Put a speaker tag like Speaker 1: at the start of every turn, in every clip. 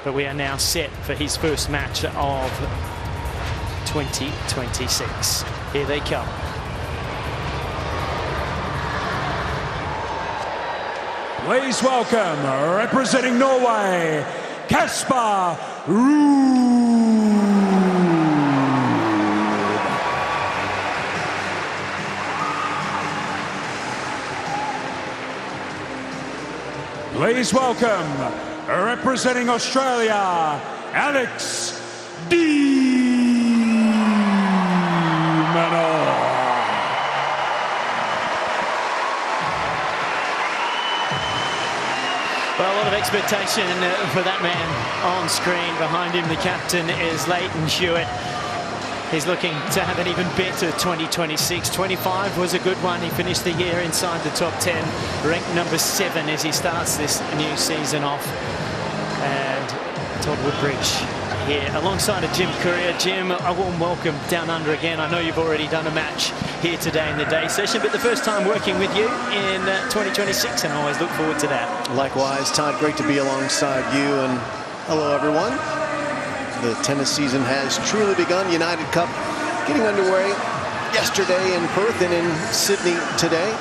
Speaker 1: But we are now set for his first match of 2026. Here they come.
Speaker 2: Please welcome, representing Norway, Casper Ruud. Please welcome, representing Australia, Alex Minaur.
Speaker 1: Well, a lot of expectation for that man on screen. Behind him, the captain is Leighton Hewitt. He's looking to have an even better 2026. 25 was a good one. He finished the year inside the top 10, ranked number 7 as he starts this new season off. And Todd Woodbridge here alongside of Jim Courier. Jim, a warm welcome down under again. I know you've already done a match here today in the day session, but the first time working with you in 2026, and I always look forward to that.
Speaker 3: Likewise, Todd, great to be alongside you, and hello everyone. The tennis season has truly begun. United Cup getting underway yesterday in Perth and in Sydney today,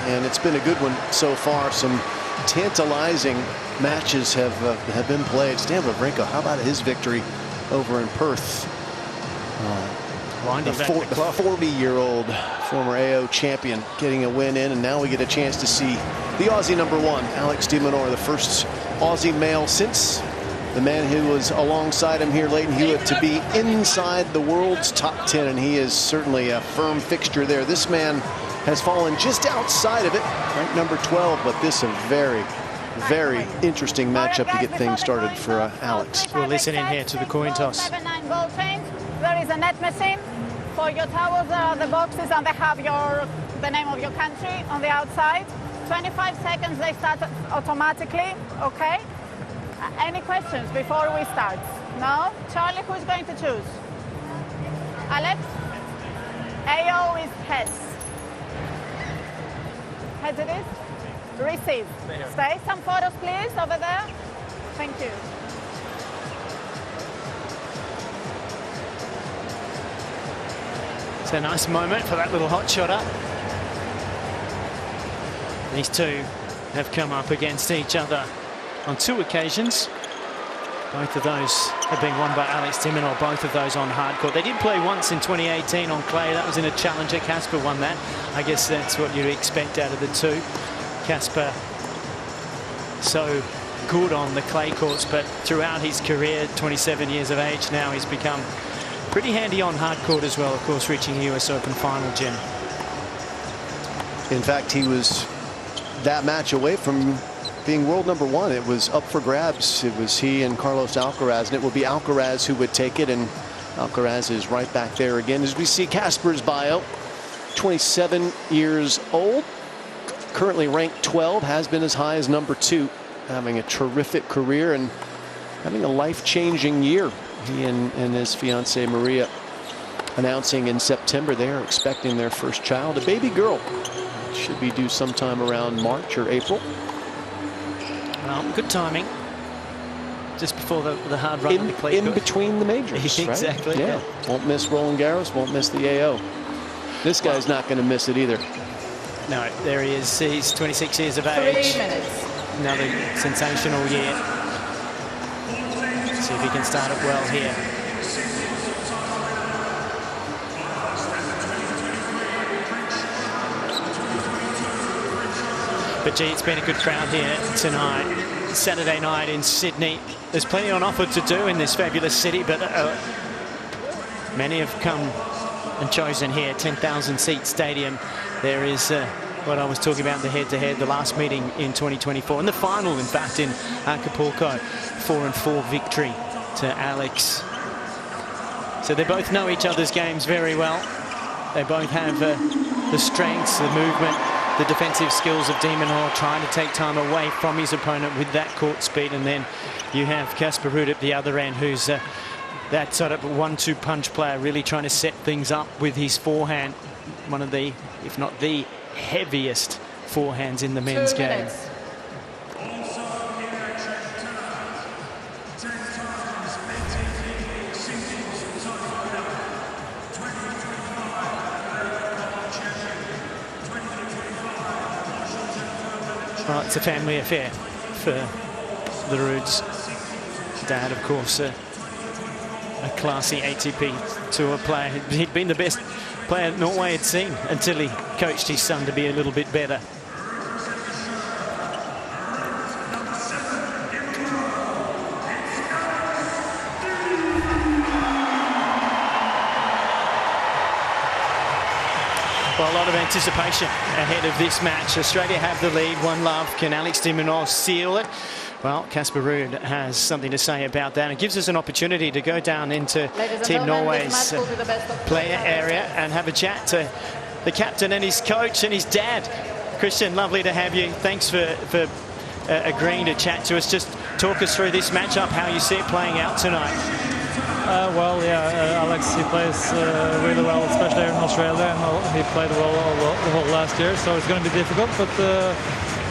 Speaker 3: and it's been a good one so far. Some tantalizing matches have been played. Stan Wawrinka, how about his victory over in Perth? The 40-year-old former AO champion getting a win in, and now we get a chance to see the Aussie #1, Alex de Minaur, the first Aussie male since the man who was alongside him here, Leighton Hewitt, to be inside the world's top 10, and he is certainly a firm fixture there. This man has fallen just outside of it, ranked number 12, but this is a very, very interesting matchup to get things started for Alex.
Speaker 1: We'll listen in here to the coin toss.
Speaker 4: There is a net machine. For your towels, there are the boxes, and they have the name of your country on the outside. 25 seconds, they start automatically, okay? Any questions before we start? No? Charlie, who's going to choose? Alex? AO is heads. Heads it is? Receive. Stay. Some photos, please, over there. Thank you.
Speaker 1: It's a nice moment for that little hot shotter. These two have come up against each other on 2 occasions. Both of those have been won by Alex de Minaur, both of those on hard court. They did play once in 2018 on clay. That was in a challenger. Casper won that. I guess that's what you'd expect out of the two. Casper so good on the clay courts, but throughout his career, 27 years of age now, he's become pretty handy on hard court as well, of course, reaching the US Open final, Jim.
Speaker 3: In fact, he was that match away from being world #1. It was up for grabs. It was he and Carlos Alcaraz, and it will be Alcaraz who would take it, and Alcaraz is right back there again. As we see Casper's bio, 27 years old, currently ranked 12, has been as high as #2, having a terrific career and having a life-changing year. He and his fiancée Maria announcing in September they are expecting their first child, a baby girl. Should be due sometime around March or April.
Speaker 1: Well, good timing. Just before the hard run of the clay
Speaker 3: in between the majors.
Speaker 1: Exactly.
Speaker 3: Right? Yeah. Won't miss Roland Garros, won't miss the AO. This guy's not going to miss it either.
Speaker 1: No, there he is. He's 26 years of age.
Speaker 4: 3 minutes.
Speaker 1: Another sensational year. See if he can start it well here. But gee, it's been a good crowd here tonight. Saturday night in Sydney. There's plenty on offer to do in this fabulous city, but many have come and chosen here. 10,000 seat stadium. There is what I was talking about, the head-to-head, the last meeting in 2024, and the final, in fact, in Acapulco. 4-4 victory to Alex. So they both know each other's games very well. They both have the strengths, the movement, the defensive skills of de Minaur, trying to take time away from his opponent with that court speed. And then you have Casper Ruud at the other end, who's that sort of 1-2 punch player, really trying to set things up with his forehand. One of the, if not the heaviest forehands in the men's game. Well, it's a family affair for the Ruuds. Dad, of course, a classy ATP Tour player. He'd been the best player Norway had seen until he coached his son to be a little bit better. Well, a lot of anticipation ahead of this match. Australia have the lead, 1-love. Can Alex de Minaur seal it? Well, Casper Ruud has something to say about that. It gives us an opportunity to go down into Team Norway's player area and have a chat to the captain and his coach and his dad. Christian, lovely to have you. Thanks for agreeing to chat to us. Just talk us through this matchup, how you see it playing out tonight.
Speaker 5: Well, yeah, Alex, he plays really well, especially here in Australia, and he played well the whole last year, so it's going to be difficult, but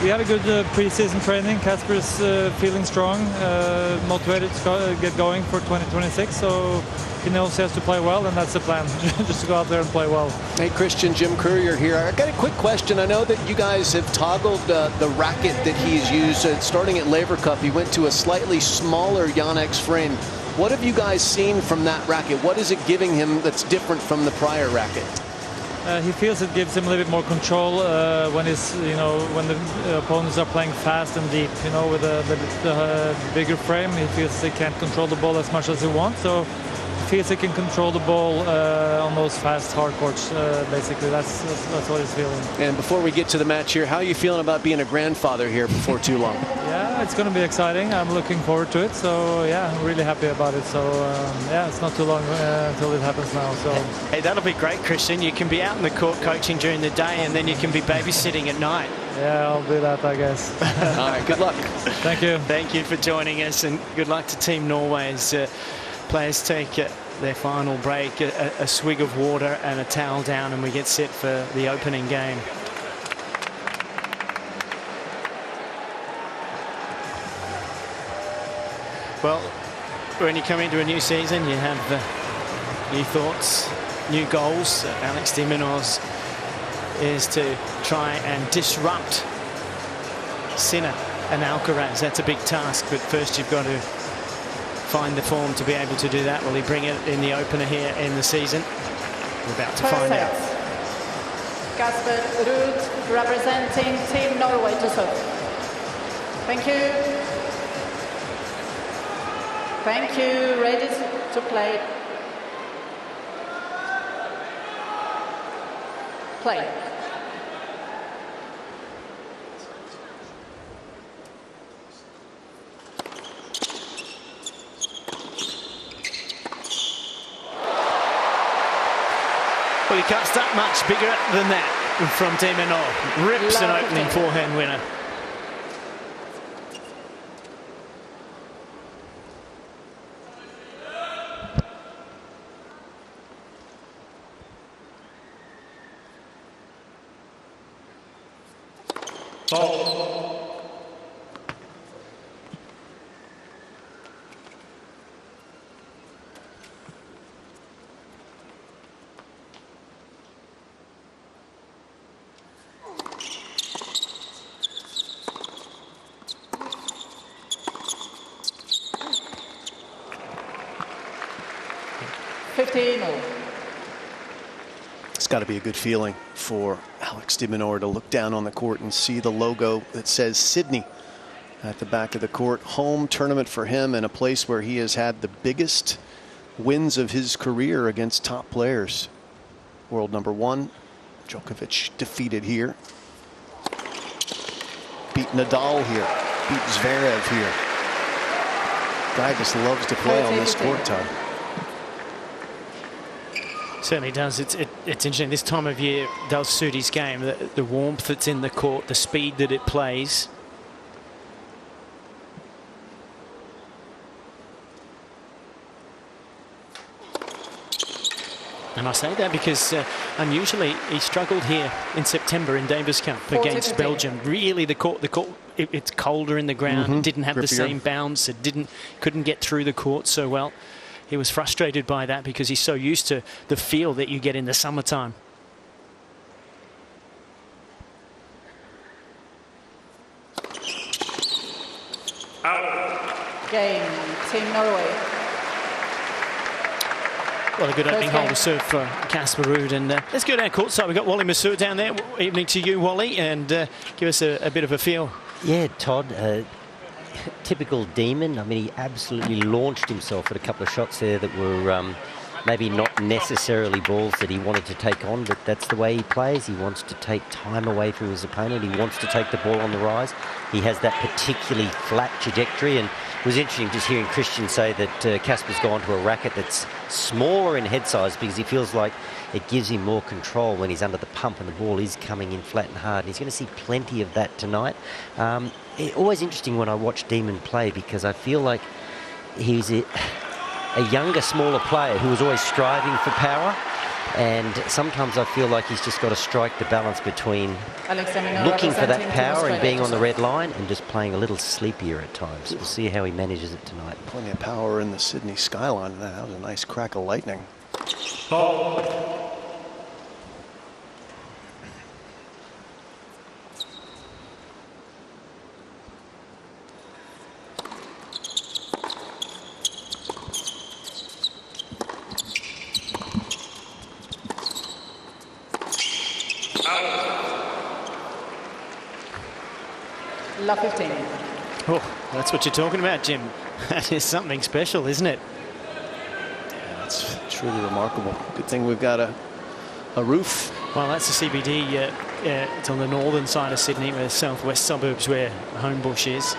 Speaker 5: we had a good pre-season training. Casper's feeling strong, motivated to get going for 2026, so he knows he has to play well, and that's the plan, just to go out there and play well.
Speaker 3: Hey, Christian, Jim Courier here. I got a quick question. I know that you guys have toggled the racket that he's used. Starting at Laver Cup, he went to a slightly smaller Yonex frame. What have you guys seen from that racket? What is it giving him that's different from the prior racket?
Speaker 5: He feels it gives him a little bit more control when he's, when the opponents are playing fast and deep. With the bigger frame, he feels he can't control the ball as much as he wants. So he feels he can control the ball on those fast, hard courts. Basically, that's what he's feeling. And
Speaker 3: before we get to the match here, how are you feeling about being a grandfather here before too long?
Speaker 5: Yeah, it's going to be exciting. I'm looking forward to it. So yeah, I'm really happy about it. So yeah, it's not too long until it happens now. So
Speaker 1: hey, that'll be great, Christian. You can be out in the court coaching during the day, and then you can be babysitting at night.
Speaker 5: Yeah, I'll do that, I guess.
Speaker 3: All right, good luck.
Speaker 5: Thank you.
Speaker 1: Thank you for joining us, and good luck to Team Norway as players take their final break, a swig of water and a towel down, and we get set for the opening game. Well, when you come into a new season, you have new thoughts, new goals. Alex de Minaur's is to try and disrupt Sinner and Alcaraz. That's a big task, but first you've got to find the form to be able to do that. Will he bring it in the opener here in the season? We're about to find out.
Speaker 4: Casper Ruud representing Team Norway to serve. Thank you. Thank you. Ready to play. Play.
Speaker 1: Well, he can't start much bigger than that from de Minaur. Rips an opening forehand winner.
Speaker 3: It's got to be a good feeling for Alex de Minaur to look down on the court and see the logo that says Sydney at the back of the court. Home tournament for him, and a place where he has had the biggest wins of his career against top players. World number 1, Djokovic defeated here. Beat Nadal here. Beat Zverev here. Guy just loves to play on this court, Todd.
Speaker 1: Certainly does. It's interesting. This time of year does suit his game. The warmth that's in the court, the speed that it plays. And I say that because unusually he struggled here in September in Davis Cup against Belgium. Really, the court, it's colder in the ground. It didn't have the same bounce. It couldn't get through the court so well. He was frustrated by that because he's so used to the feel that you get in the summertime.
Speaker 4: Team Norway.
Speaker 1: Well, a good opening hole to serve for Casper Ruud. And let's go down courtside. We've got Wally Masur down there. Evening to you, Wally, and give us a bit of a feel.
Speaker 6: Yeah, Todd, typical Demon. I mean, he absolutely launched himself at a couple of shots there that were maybe not necessarily balls that he wanted to take on, but that's the way he plays. He wants to take time away from his opponent. He wants to take the ball on the rise. He has that particularly flat trajectory, and it was interesting just hearing Christian say that Casper's gone to a racket that's smaller in head size because he feels like it gives him more control when he's under the pump and the ball is coming in flat and hard. And he's going to see plenty of that tonight. Always interesting when I watch Demon play because I feel like he's a younger, smaller player who was always striving for power, and sometimes I feel like he's just got to strike the balance between looking for that power and being on the red line and just playing a little sleepier at times. We'll see how he manages it tonight.
Speaker 3: Plenty of power in the Sydney skyline. That was a nice crack of lightning.
Speaker 4: Love 15.
Speaker 1: Oh, that's what you're talking about, Jim. That is something special, isn't it?
Speaker 3: Yeah, that's truly remarkable. Good thing we've got a roof.
Speaker 1: Well, that's the CBD. It's on the northern side of Sydney, the southwest suburbs where Homebush is.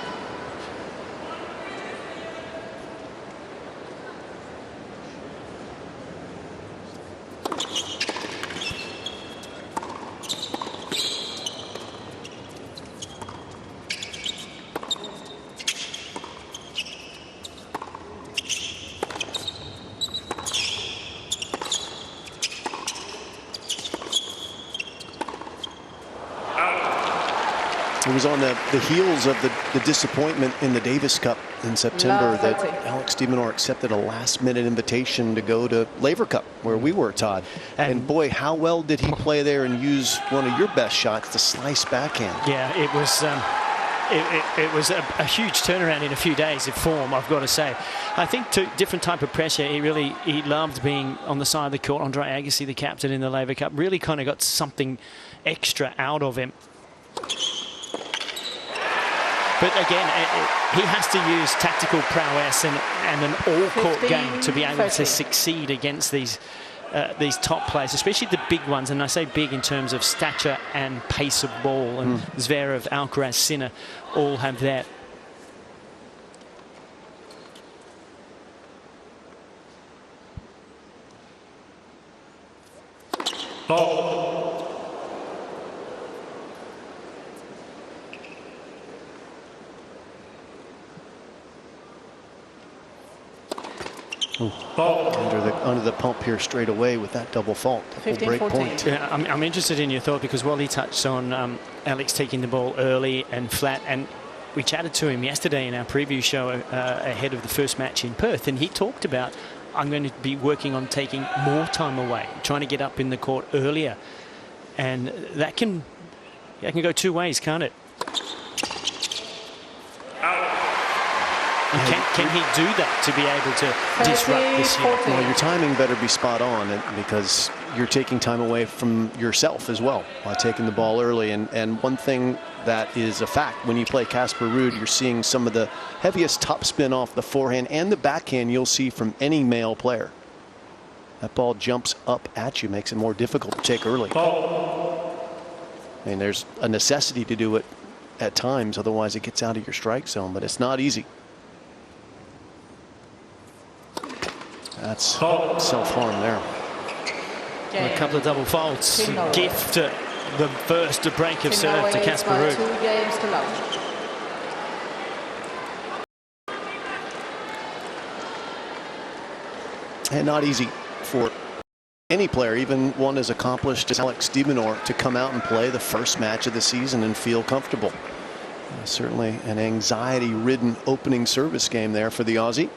Speaker 3: It was on the heels of the disappointment in the Davis Cup in September that Alex de Minaur accepted a last-minute invitation to go to Laver Cup, where we were, Todd. And boy, how well did he play there and use one of your best shots, the slice backhand.
Speaker 1: Yeah, it was a huge turnaround in a few days of form, I've got to say. I think to different type of pressure, he loved being on the side of the court. Andre Agassi, the captain in the Laver Cup, really kind of got something extra out of him. But again, he has to use tactical prowess and an all-court game to be able to succeed against these top players, especially the big ones. And I say big in terms of stature and pace of ball. And Zverev, Alcaraz, Sinner all have that.
Speaker 2: Ball.
Speaker 3: Under the pump here straight away with that double fault, double break point.
Speaker 1: Yeah, I'm interested in your thought because Wally touched on Alex taking the ball early and flat, and we chatted to him yesterday in our preview show ahead of the first match in Perth, and he talked about, I'm going to be working on taking more time away, trying to get up in the court earlier, and that can go two ways, can't it? And can he do that to be able to disrupt this year?
Speaker 3: Well, your timing better be spot on because you're taking time away from yourself as well by taking the ball early. And one thing that is a fact, when you play Casper Ruud, you're seeing some of the heaviest topspin off the forehand and the backhand you'll see from any male player. That ball jumps up at you, makes it more difficult to take early. And there's a necessity to do it at times, otherwise it gets out of your strike zone, but it's not easy. That's self-harm there.
Speaker 1: A couple of double faults. Gift the first break of serve to Casper Ruud.
Speaker 4: 2 games to love.
Speaker 3: And not easy for any player, even one as accomplished as Alex de Minaur, to come out and play the first match of the season and feel comfortable. Certainly an anxiety-ridden opening service game there for the Aussie.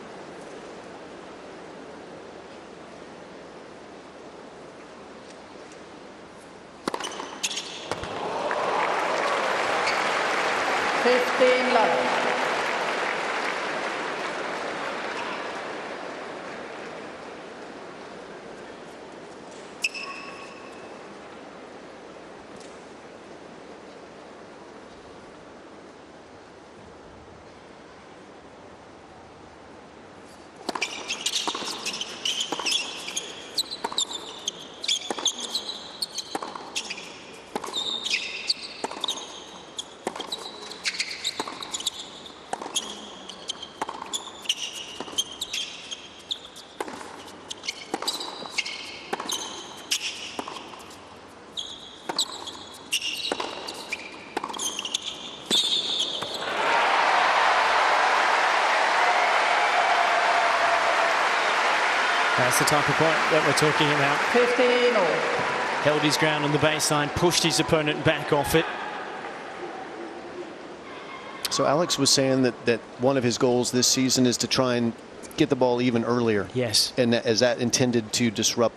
Speaker 1: That's the type of point that we're talking about.
Speaker 4: 15 all.
Speaker 1: Held his ground on the baseline, pushed his opponent back off it.
Speaker 3: So Alex was saying that one of his goals this season is to try and get the ball even earlier.
Speaker 1: Yes.
Speaker 3: And is that intended to disrupt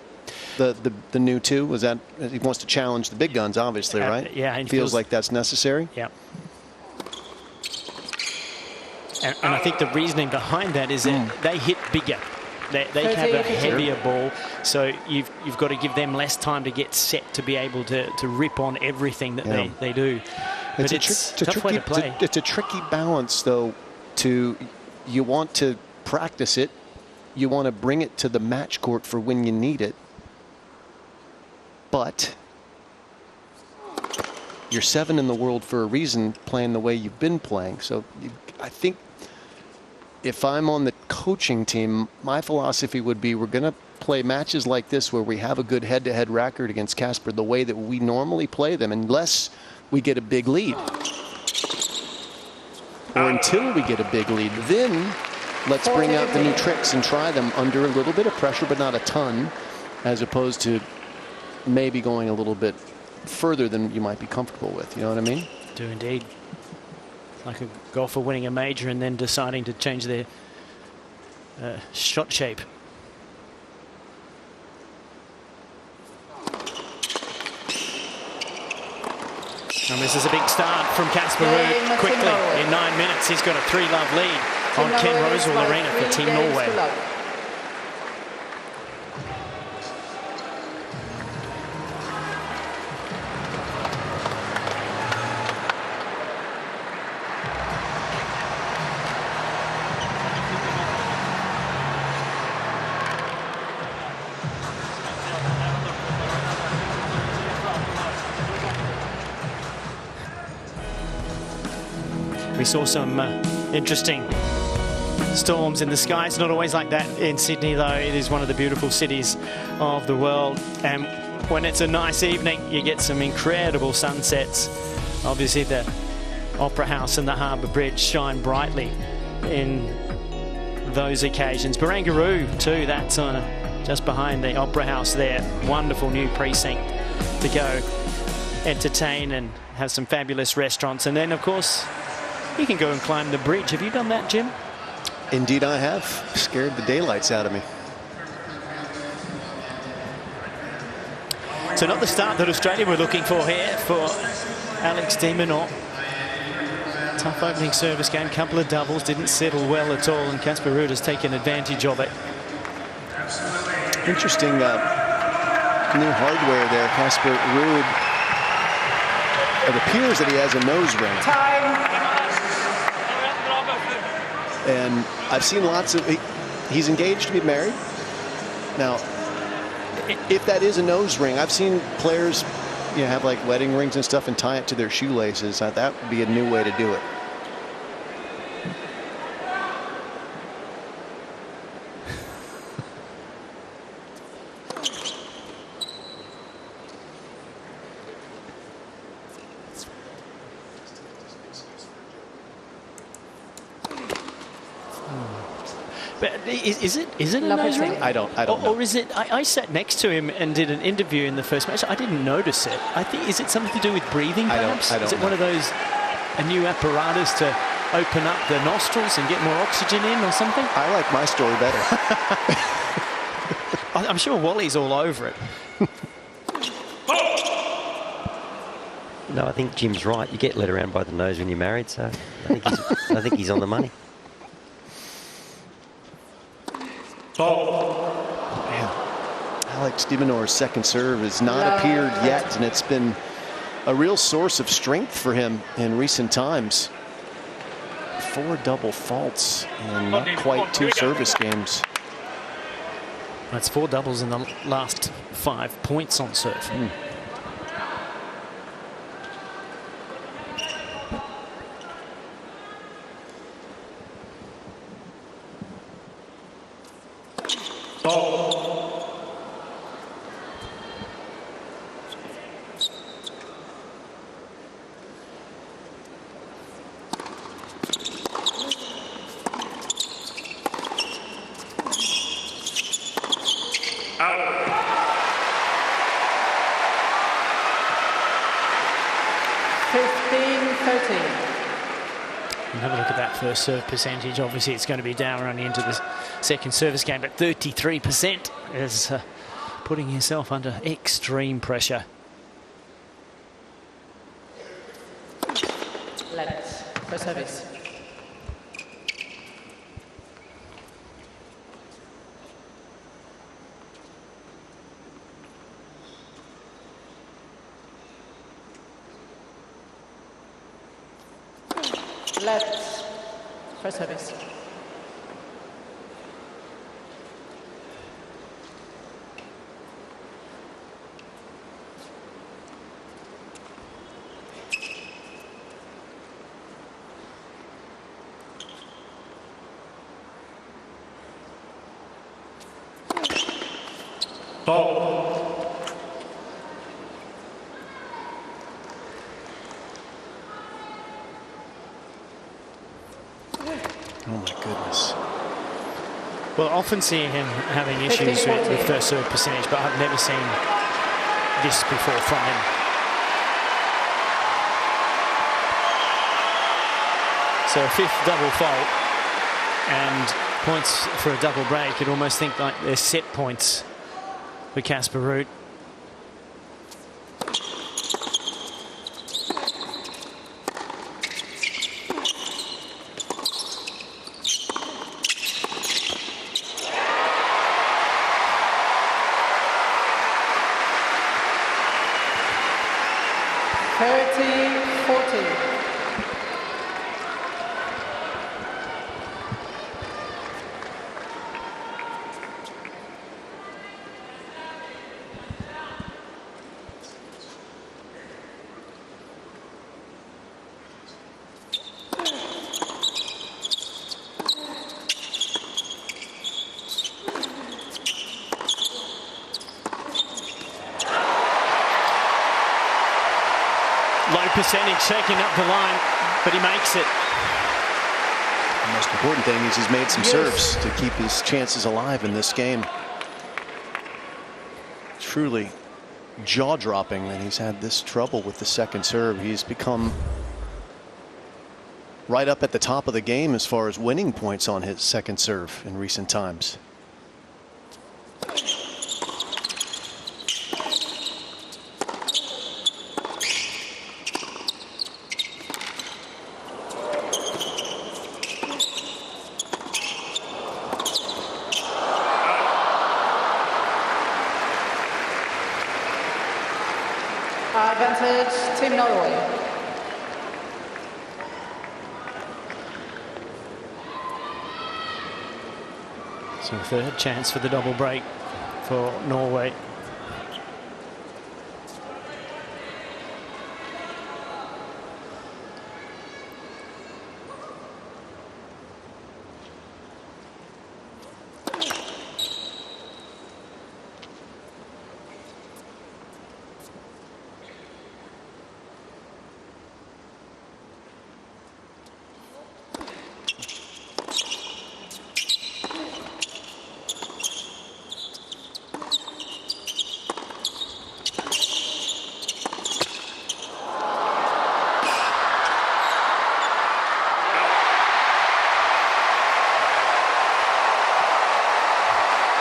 Speaker 3: the new two? Was that he wants to challenge the big guns, obviously, right?
Speaker 1: Yeah. And
Speaker 3: feels like that's necessary.
Speaker 1: Yeah. And I think the reasoning behind that is that they hit bigger. They have a heavier ball, so you've got to give them less time to get set to be able to rip on everything that they do. But it's a tough way to play.
Speaker 3: It's a tricky balance, though. You want to practice it, you want to bring it to the match court for when you need it, but you're 7 in the world for a reason, playing the way you've been playing. So I think if I'm on the coaching team, my philosophy would be we're going to play matches like this where we have a good head-to-head record against Casper the way that we normally play them, unless we get a big lead. Or until we get a big lead. Then let's bring out the new tricks and try them under a little bit of pressure, but not a ton, as opposed to maybe going a little bit further than you might be comfortable with. You know what I mean?
Speaker 1: Do indeed. Like a golfer winning a major and then deciding to change their shot shape. And this is a big start from Casper Ruud. Quickly, in 9 minutes, he's got a 3-love lead on Ken Rosewall Arena for Team Norway. We saw some interesting storms in the sky. It's not always like that in Sydney, though. It is one of the beautiful cities of the world. And when it's a nice evening, you get some incredible sunsets. Obviously, the Opera House and the Harbour Bridge shine brightly in those occasions. Barangaroo, too, that's just behind the Opera House there. Wonderful new precinct to go entertain and have some fabulous restaurants. And then, of course, you can go and climb the bridge. Have you done that, Jim?
Speaker 3: Indeed, I have. Scared the daylights out of me.
Speaker 1: So not the start that Australia were looking for here for Alex de Minaur. Tough opening service game, couple of doubles, didn't settle well at all, and Casper Ruud has taken advantage of it.
Speaker 3: Interesting new hardware there. Casper Ruud. It appears that he has a nose ring. And I've seen lots of, he's engaged to be married. Now, if that is a nose ring, I've seen players, have like wedding rings and stuff and tie it to their shoelaces. That would be a new way to do it.
Speaker 1: But is it a nose ring?
Speaker 3: I don't know.
Speaker 1: Or is it? I sat next to him and did an interview in the first match. I didn't notice it. I think, is it something to do with breathing? Perhaps?
Speaker 3: I don't
Speaker 1: is it
Speaker 3: know.
Speaker 1: one of those a new apparatus to open up the nostrils and get more oxygen in, or something?
Speaker 3: I like my story better.
Speaker 1: I'm sure Wally's all over it.
Speaker 6: No, I think Jim's right. You get led around by the nose when you're married, so I think he's on the money.
Speaker 3: Man, Alex de Minaur's second serve has not appeared yet, and it's been a real source of strength for him in recent times. 4 double faults in not quite 2 service games.
Speaker 1: That's 4 doubles in the last 5 points on serve.
Speaker 2: Out.
Speaker 4: 15-13.
Speaker 1: And have a look at that first serve percentage. Obviously, it's going to be down running into the second service game, but 33% is putting himself under extreme pressure.
Speaker 4: Let's first service. Let's first service.
Speaker 2: Ball.
Speaker 3: Oh my goodness.
Speaker 1: Well, often seeing him having issues with first serve percentage, but I've never seen this before from him. So a fifth double fault and points for a double break. You'd almost think like they're set points for Casper Ruud. Low percentage taking up the line, but he makes it.
Speaker 3: The most important thing is he's made some serves to keep his chances alive in this game. Truly jaw-dropping that he's had this trouble with the second serve. He's become right up at the top of the game as far as winning points on his second serve in recent times.
Speaker 4: Advantage, Team Norway.
Speaker 1: So third chance for the double break for Norway.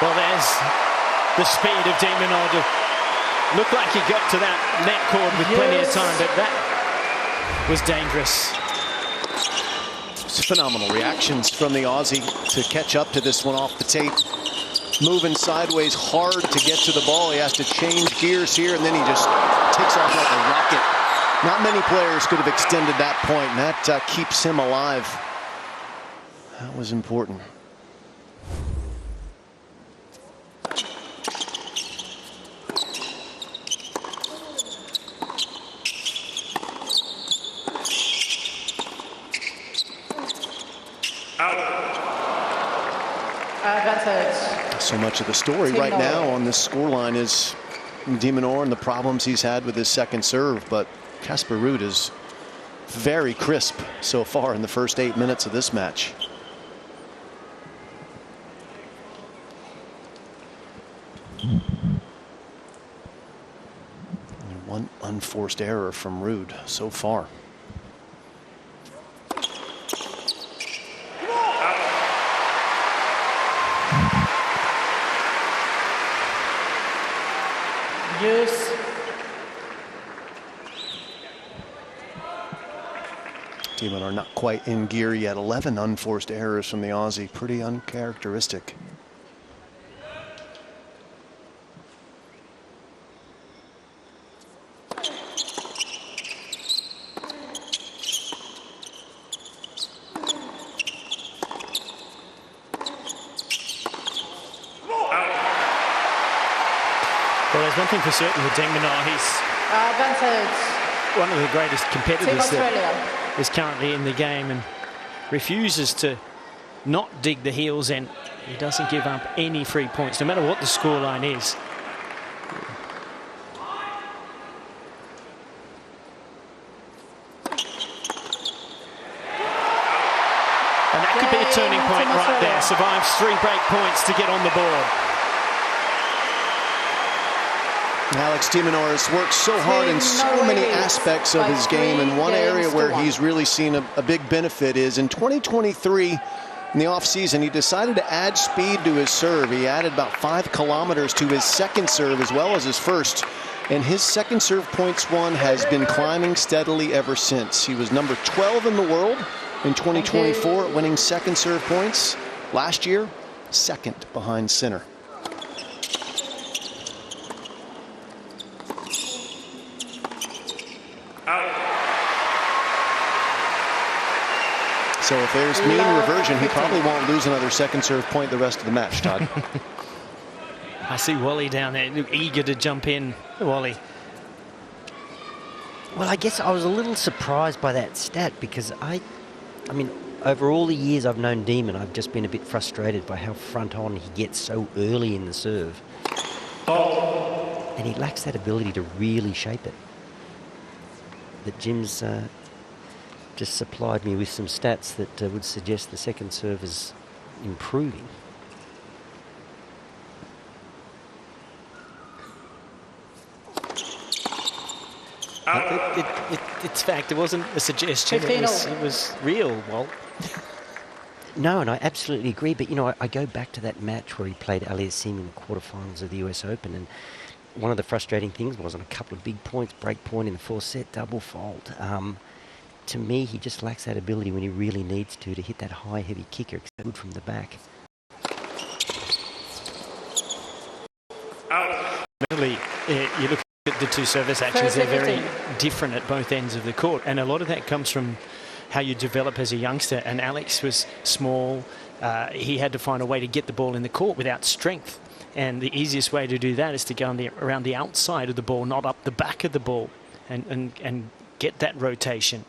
Speaker 1: Well, there's the speed of Minaur. Looked like he got to that net cord with plenty of time, but that was dangerous.
Speaker 3: It's phenomenal reactions from the Aussie to catch up to this one off the tape. Moving sideways hard to get to the ball. He has to change gears here, and then he just takes off like a rocket. Not many players could have extended that point, and that keeps him alive. That was important. So much of the story right now on this scoreline is Minaur and the problems he's had with his second serve, but Casper Ruud is very crisp so far in the first 8 minutes of this match. And one unforced error from Ruud so far.
Speaker 2: Yes.
Speaker 3: Minaur not quite in gear yet. 11 unforced errors from the Aussie. Pretty uncharacteristic.
Speaker 1: Well, there's one thing for certain with Minaur. He's one of the greatest competitors that is currently in the game and refuses to not dig the heels in. He doesn't give up any free points, no matter what the scoreline is. And that could be a turning point right there. Survives 3 break points to get on the board.
Speaker 3: Alex Minaur has worked so hard in so many aspects of his game, and one area where he's really seen a big benefit is in 2023 in the offseason. He decided to add speed to his serve. He added about 5 kilometers to his second serve as well as his first, and his second serve points won has been climbing steadily ever since. He was number 12 in the world in 2024 at winning second serve points. Last year, second behind Sinner. So if there's mean reversion, he probably won't lose another second serve point the rest of the match, Todd.
Speaker 1: I see Wally down there, eager to jump in. Wally.
Speaker 6: Well, I guess I was a little surprised by that stat because I mean, over all the years I've known Demon, I've just been a bit frustrated by how front on he gets so early in the serve. And he lacks that ability to really shape it. That Jim's just supplied me with some stats that would suggest the second serve is improving.
Speaker 1: It's fact. It wasn't a suggestion. It was real, Walt.
Speaker 6: No, and I absolutely agree. But, you know, I go back to that match where he played Aliassime in the quarterfinals of the US Open, and one of the frustrating things was on a couple of big points, break point in the 4th set, double fault. To me, he just lacks that ability when he really needs to hit that high, heavy kicker. It's good from the back.
Speaker 1: Really, you look at the two service actions, they're very different at both ends of the court. And a lot of that comes from how you develop as a youngster. And Alex was small. He had to find a way to get the ball in the court without strength. And the easiest way to do that is to go around the outside of the ball, not up the back of the ball, and get that rotation.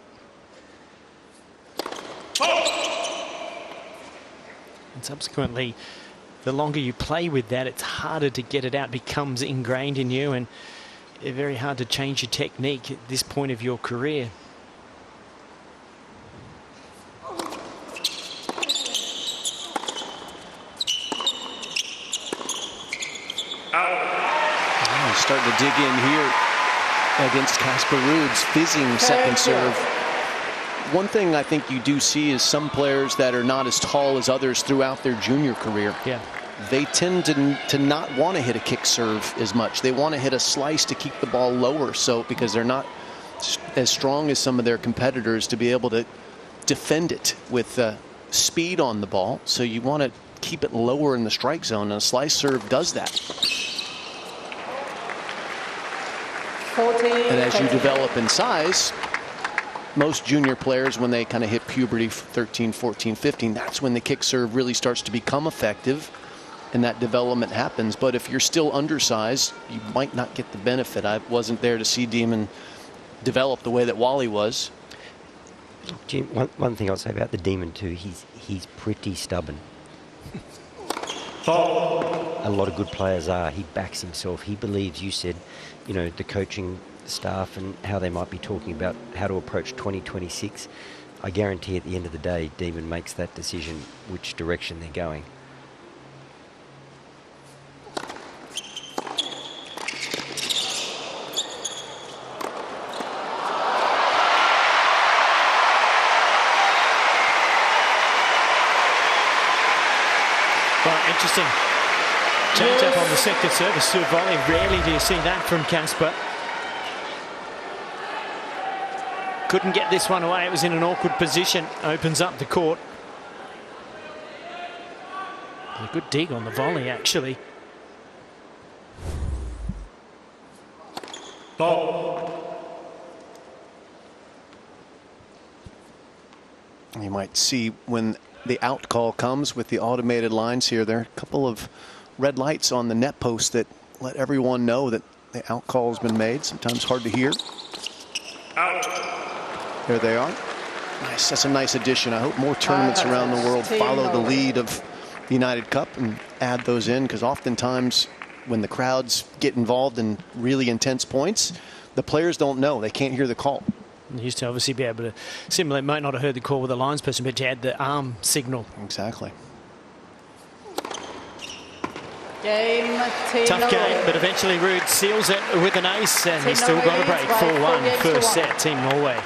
Speaker 1: And subsequently, the longer you play with that, it's harder to get it out, becomes ingrained in you, and it's very hard to change your technique at this point of your career.
Speaker 3: He's starting to dig in here against Casper Ruud's fizzing second serve. One thing I think you do see is some players that are not as tall as others throughout their junior career.
Speaker 1: Yeah.
Speaker 3: They tend to not want to hit a kick serve as much. They want to hit a slice to keep the ball lower, so because they're not as strong as some of their competitors to be able to defend it with speed on the ball. So you want to keep it lower in the strike zone, and a slice serve does that.
Speaker 2: 40,
Speaker 3: and as you develop in size, most junior players, when they kind of hit puberty, 13, 14, 15, that's when the kick serve really starts to become effective and that development happens. But if you're still undersized, you might not get the benefit. I wasn't there to see Demon develop the way that Wally was.
Speaker 6: Jim, one thing I'll say about the Demon too, he's pretty stubborn. A lot of good players are. He backs himself. He believes, you said, you know, the coaching staff and how they might be talking about how to approach 2026. I guarantee at the end of the day, Demon makes that decision which direction they're going.
Speaker 1: Well, interesting change up on the sector service to a volley. Rarely do you see that from Casper. Couldn't get this one away. It was in an awkward position. Opens up the court. A good dig on the volley, actually.
Speaker 3: You might see when the out call comes with the automated lines here. There are a couple of red lights on the net post that let everyone know that the out call has been made. Sometimes hard to hear. Out. There they are. Nice. That's a nice addition. I hope more tournaments around the world follow the lead of the United Cup and add those in, because oftentimes when the crowds get involved in really intense points, the players don't know. They can't hear the call.
Speaker 1: You used to obviously be able to simulate, might not have heard the call with the linesperson, but you had the arm signal.
Speaker 3: Exactly.
Speaker 2: Game,
Speaker 1: tough game, but eventually Ruud seals it with an ace, and he's still got a break. 4-1 first set, Team Norway.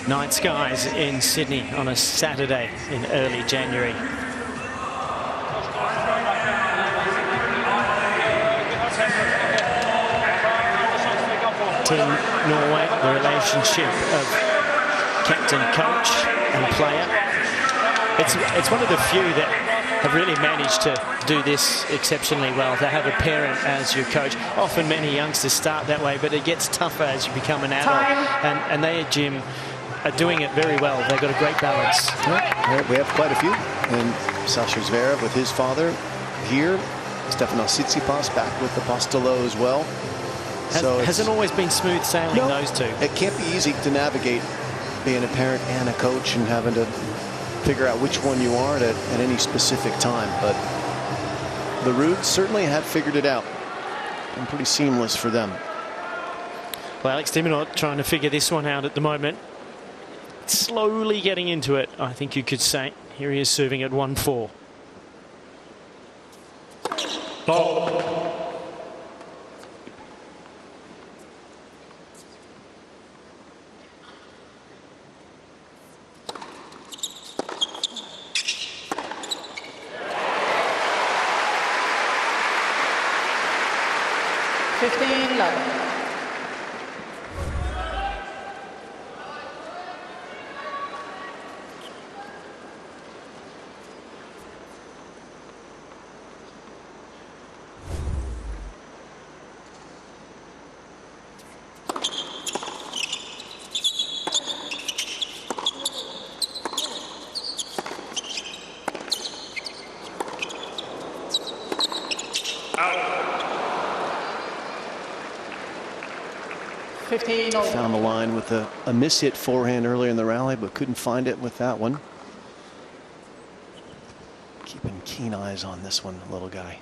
Speaker 1: Night skies in Sydney on a Saturday in early January. Team Norway, the relationship of captain, coach and player. It's one of the few that have really managed to do this exceptionally well, to have a parent as your coach. Often many youngsters start that way, but it gets tougher as you become an adult. And they, Jim, are doing it very well. They've got a great balance.
Speaker 3: Yeah, we have quite a few. And Sasha Zverev with his father here. Stefano Tsitsipas back with the Postolo as well.
Speaker 1: Hasn't always been smooth sailing, no, those two.
Speaker 3: It can't be easy to navigate being a parent and a coach and having to figure out which one you are at any specific time. But the Ruuds certainly have figured it out. And pretty seamless for them.
Speaker 1: Well, Alex de Minaur trying to figure this one out at the moment. Slowly getting into it, I think you could say. Here he is serving at 1-4.
Speaker 3: Ball. Found the line with a miss-hit forehand earlier in the rally, but couldn't find it with that one. Keeping keen eyes on this one, little guy.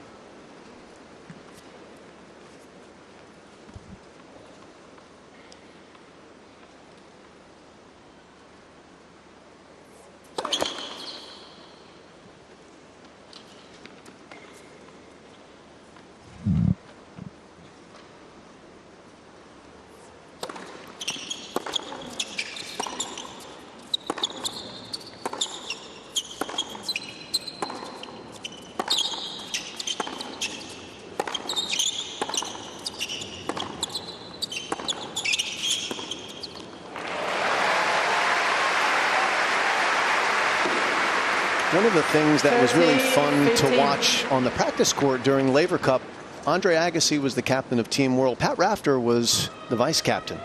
Speaker 3: One of the things that was really fun to watch on the practice court during Laver Cup Andre Agassi was the captain of Team World. Pat Rafter was the vice captain.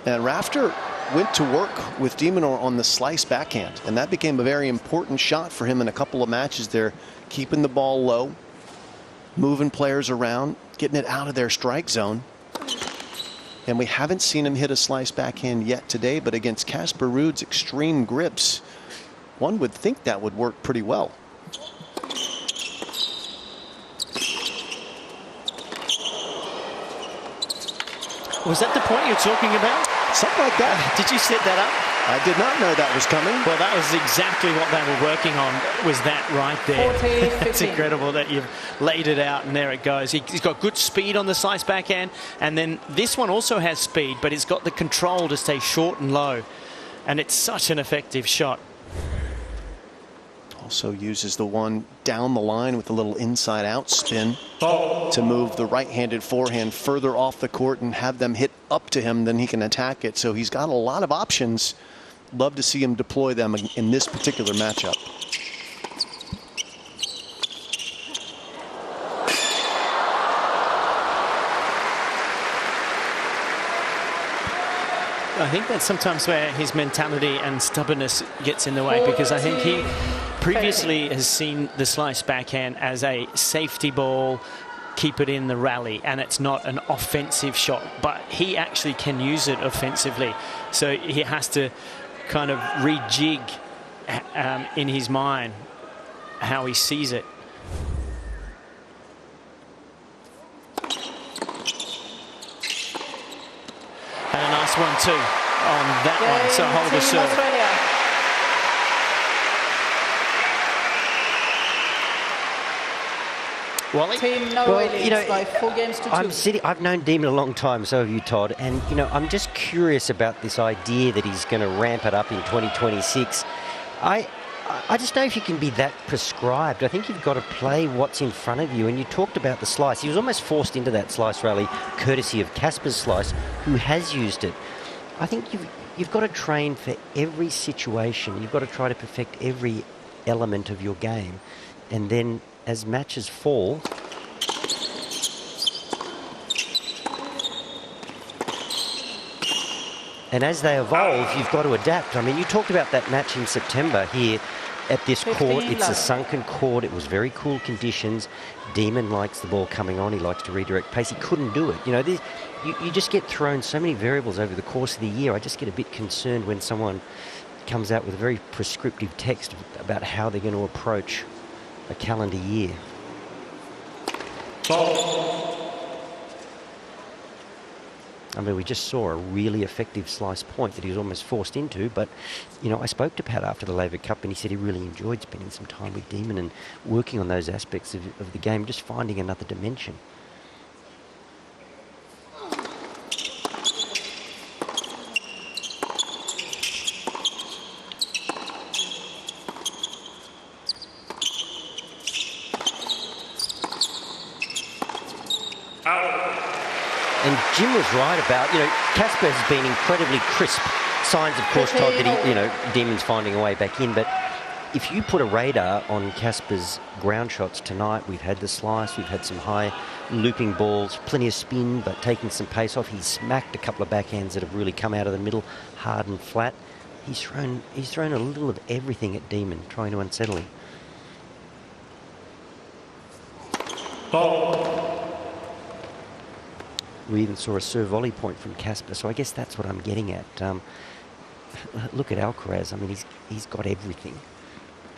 Speaker 3: And Rafter went to work with de Minaur on the slice backhand. And that became a very important shot for him in a couple of matches there, keeping the ball low, moving players around, getting it out of their strike zone. And we haven't seen him hit a slice backhand yet today, but against Casper Ruud's extreme grips, one would think that would work pretty well.
Speaker 1: Was that the point you're talking about?
Speaker 3: Something like that.
Speaker 1: Did you set that up?
Speaker 3: I did not know that was coming.
Speaker 1: Well, that was exactly what they were working on, was that right there.
Speaker 2: 40,
Speaker 1: It's incredible that you've laid it out, and there it goes. He's got good speed on the slice backhand, and then this one also has speed, but it's got the control to stay short and low, and it's such an effective shot.
Speaker 3: Also uses the one down the line with a little inside out spin to move the right-handed forehand further off the court and have them hit up to him, then he can attack it. So he's got a lot of options. Love to see him deploy them in this particular matchup.
Speaker 1: I think that's sometimes where his mentality and stubbornness gets in the way, because I think he previously has seen the slice backhand as a safety ball, keep it in the rally, and it's not an offensive shot, but he actually can use it offensively. So he has to kind of rejig in his mind how he sees it. And a nice one too on that one, so hold the serve.
Speaker 2: Australia.
Speaker 1: Wally?
Speaker 2: Team Norway leads by 4 games to 2.
Speaker 6: I've known Demon a long time, so have you, Todd. And, you know, I'm just curious about this idea that he's going to ramp it up in 2026. I just know if you can be that prescribed. I think you've got to play what's in front of you. And you talked about the slice. He was almost forced into that slice rally, courtesy of Casper's slice, who has used it. I think you've got to train for every situation. You've got to try to perfect every element of your game. And then as matches fall, and as they evolve, you've got to adapt. I mean, you talked about that match in September here at this court. It's a sunken court. It was very cool conditions. Demon likes the ball coming on. He likes to redirect pace. He couldn't do it. You know, you just get thrown so many variables over the course of the year. I just get a bit concerned when someone comes out with a very prescriptive text about how they're going to approach a calendar year. I mean, we just saw a really effective slice point that he was almost forced into, but, you know, I spoke to Pat after the Laver Cup and he said he really enjoyed spending some time with Demon and working on those aspects of the game, just finding another dimension. And Jim was right about, you know, Casper has been incredibly crisp. Signs, of course, Todd, that he, you know, Demon's finding a way back in. But if you put a radar on Casper's ground shots tonight, we've had the slice, we've had some high looping balls, plenty of spin, but taking some pace off. He's smacked a couple of backhands that have really come out of the middle, hard and flat. He's thrown a little of everything at Demon, trying to unsettle him. We even saw a serve volley point from Casper, so I guess that's what I'm getting at. Look at Alcaraz. I mean, he's got everything.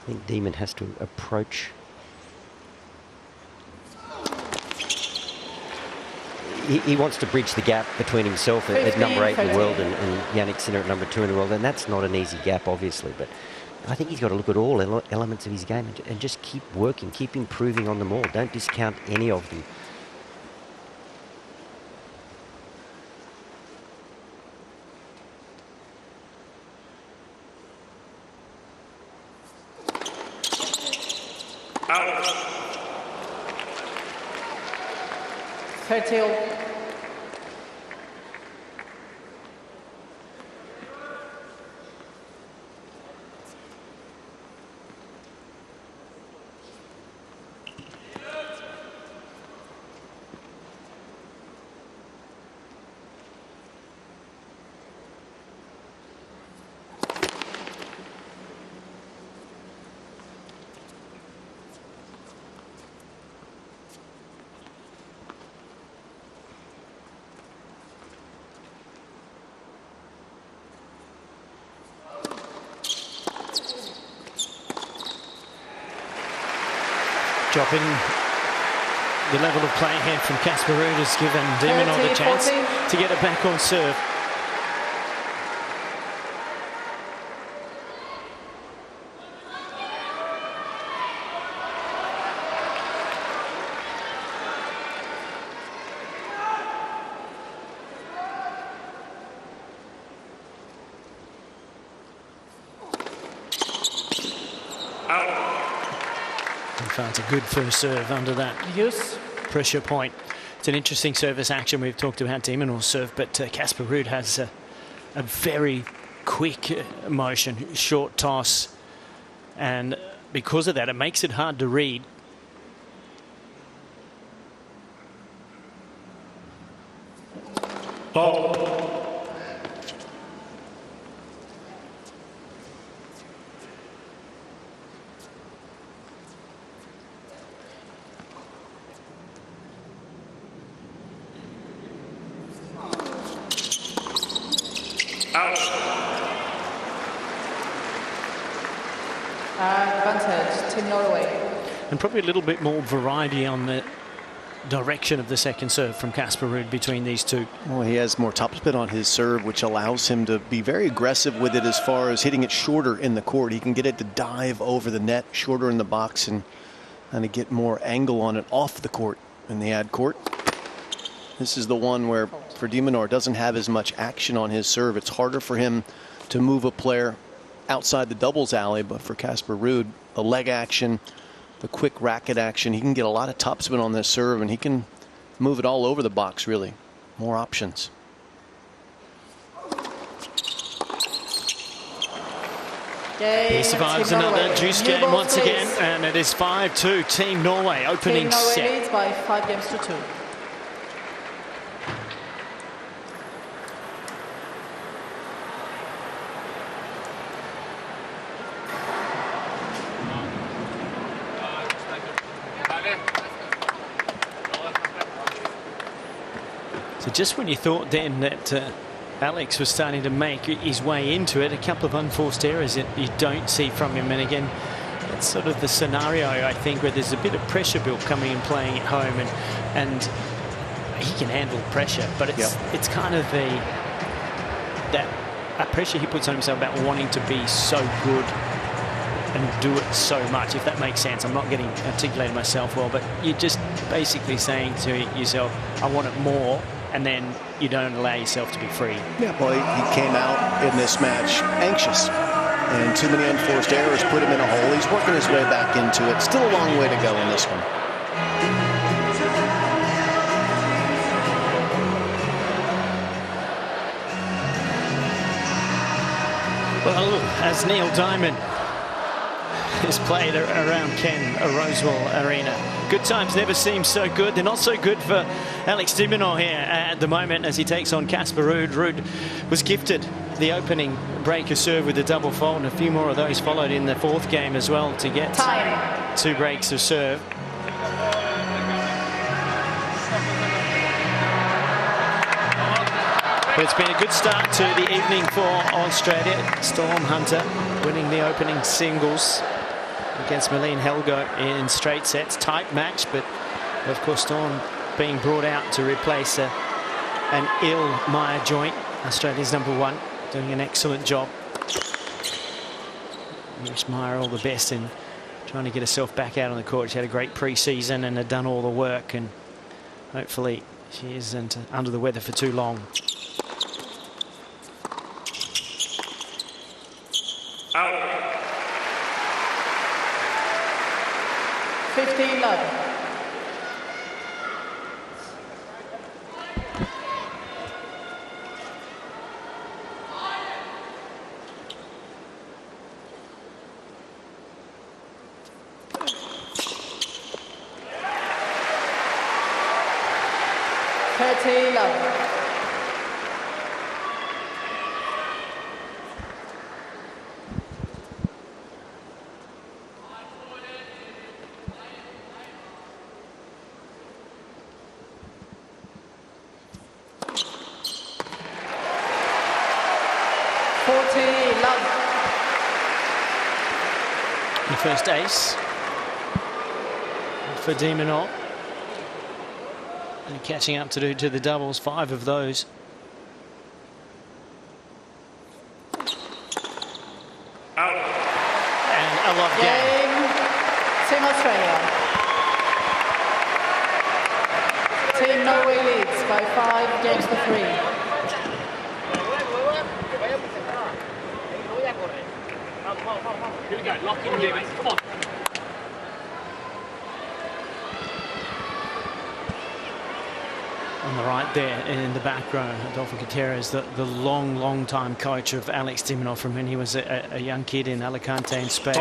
Speaker 6: I think Demon has to approach. He wants to bridge the gap between himself at number 8 in the world and Yannick Sinner at number 2 in the world, and that's not an easy gap, obviously. But I think he's got to look at all elements of his game and just keep working, keep improving on them all. Don't discount any of them.
Speaker 2: Out. 30.
Speaker 1: Dropping the level of play here from Casper Ruud has given Minaur the chance to get it back on serve. It's a good first serve under that pressure point. It's an interesting service action. We've talked about Minaur's serve, but Casper Ruud has a very quick motion, short toss, and because of that, it makes it hard to read.
Speaker 5: Ball.
Speaker 2: Advantage, Team Norway.
Speaker 1: And probably a little bit more variety on the direction of the second serve from Casper Ruud between these two.
Speaker 3: Well, he has more topspin on his serve, which allows him to be very aggressive with it as far as hitting it shorter in the court. He can get it to dive over the net, shorter in the box, and kind of get more angle on it off the court in the ad court. This is the one where, for Minaur, doesn't have as much action on his serve. It's harder for him to move a player outside the doubles alley, but for Casper Ruud, the leg action, the quick racket action, he can get a lot of topspin on this serve, and he can move it all over the box, really. More options.
Speaker 1: He survives another juice game once again, and it is 5-2 Team Norway, opening set.
Speaker 2: Team Norway leads by 5 games to 2.
Speaker 1: So just when you thought then that Alex was starting to make his way into it, a couple of unforced errors that you don't see from him. And again, it's sort of the scenario, I think, where there's a bit of pressure built coming and playing at home, and he can handle pressure, but it's kind of that pressure he puts on himself about wanting to be so good and do it so much, if that makes sense. I'm not getting articulated myself well, but you're just basically saying to yourself, I want it more, and then you don't allow yourself to be free.
Speaker 3: Yeah, boy, he came out in this match anxious, and too many unforced errors put him in a hole. He's working his way back into it. Still a long way to go in this one.
Speaker 1: Well, as Neil Diamond has played around Ken Rosewall Arena, good times never seem so good. They're not so good for Alex Minaur here at the moment as he takes on Casper Ruud. Ruud was gifted the opening breaker serve with a double fault, and a few more of those followed in the fourth game as well to get 2 breaks of serve. But it's been a good start to the evening for Australia. Storm Hunter winning the opening singles against Malene Helgo in straight sets. Tight match, but of course Storm being brought out to replace an ill Maya joint. Australia's #1, doing an excellent job. We wish Maya all the best in trying to get herself back out on the court. She had a great pre-season and had done all the work, and hopefully she isn't under the weather for too long.
Speaker 2: Out. 15-11.
Speaker 1: The first ace for Minaur. And catching up to the doubles, 5 of those.
Speaker 2: Out.
Speaker 1: And a love game.
Speaker 2: Team Australia. Team Norway leads by 5 games to 3.
Speaker 7: Here we go, lock in here, mate. Come on.
Speaker 1: On the right there in the back row, Adolfo Gutierrez, the long time coach of Alex de Minaur from when he was a young kid in Alicante in Spain.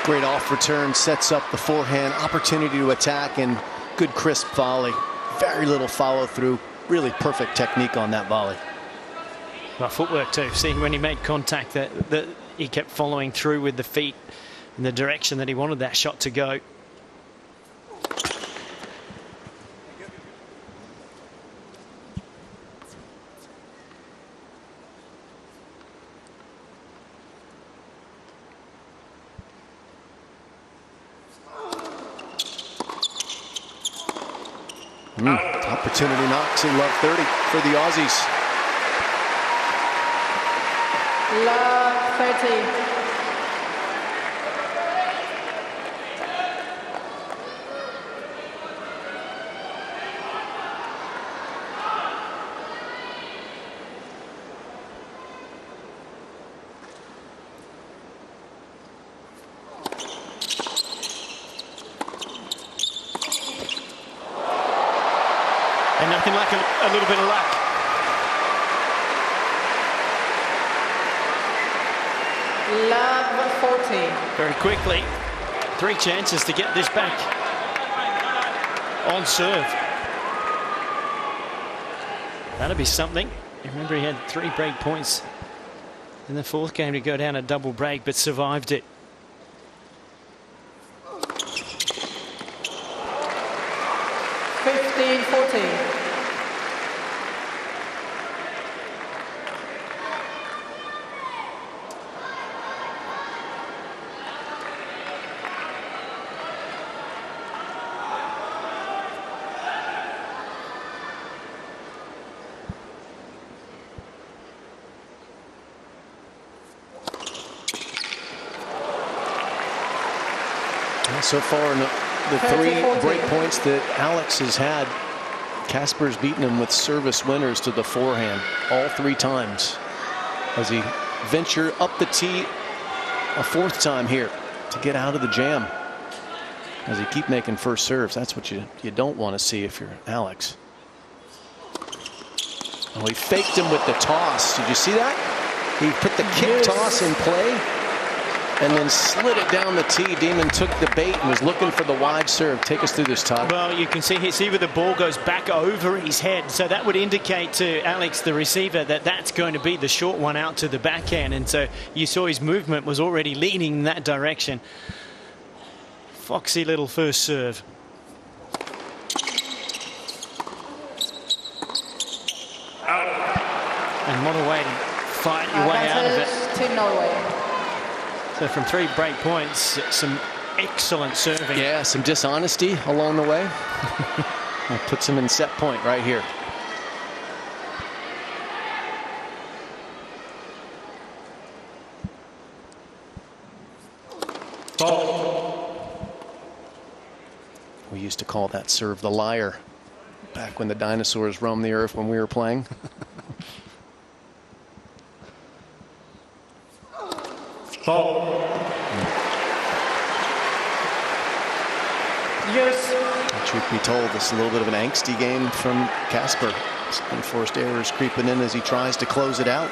Speaker 3: Great off return, sets up the forehand, opportunity to attack, and good crisp volley. Very little follow through. Really perfect technique on that volley.
Speaker 1: Well, footwork too. See, when he made contact, that he kept following through with the feet in the direction that he wanted that shot to go.
Speaker 3: Opportunity knocks in love 30 for the Aussies.
Speaker 2: Love 30.
Speaker 1: And looking like a little bit of luck.
Speaker 2: Love 40.
Speaker 1: Very quickly, 3 chances to get this back on serve. That'll be something. Remember, he had 3 break points in the 4th game to go down a double break, but survived it.
Speaker 3: So far in the 3 break points that Alex has had, Casper's beaten him with service winners to the forehand all 3 times. As he venture up the tee a 4th time here to get out of the jam. As he keep making first serves, that's what you don't want to see if you're Alex. Oh, he faked him with the toss. Did you see that? He put the kick toss in play and then slid it down the tee. Demon took the bait and was looking for the wide serve. Take us through this, Todd.
Speaker 1: Well, you can see where the ball goes back over his head. So that would indicate to Alex, the receiver, that that's going to be the short one out to the backhand. And so you saw his movement was already leaning in that direction. Foxy little first serve. And what a way to fight your way out of it.
Speaker 2: Team Norway.
Speaker 1: So from 3 break points, some excellent serving.
Speaker 3: Yeah, some dishonesty along the way. That puts him in set point right here. We used to call that serve the liar back when the dinosaurs roamed the earth when we were playing. Truth be told, this is a little bit of an angsty game from Casper. Some unforced errors creeping in as he tries to close it out.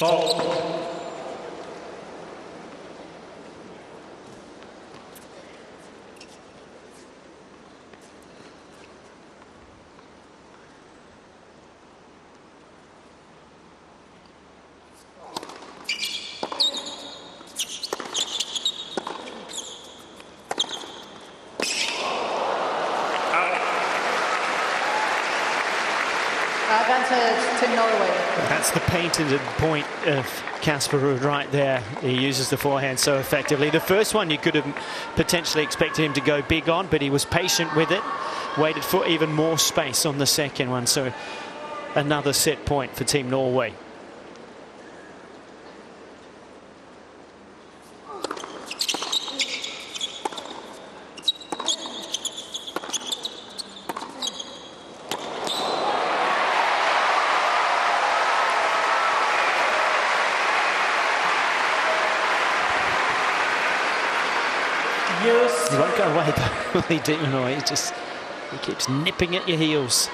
Speaker 7: Ball.
Speaker 2: Advantage Team Norway.
Speaker 1: That's the patented point of Casper Ruud right there. He uses the forehand so effectively. The first one you could have potentially expected him to go big on, but he was patient with it, waited for even more space on the second one. So another set point for Team Norway.
Speaker 2: Use.
Speaker 1: He won't go away though, will he, Minaur? He keeps nipping at your heels.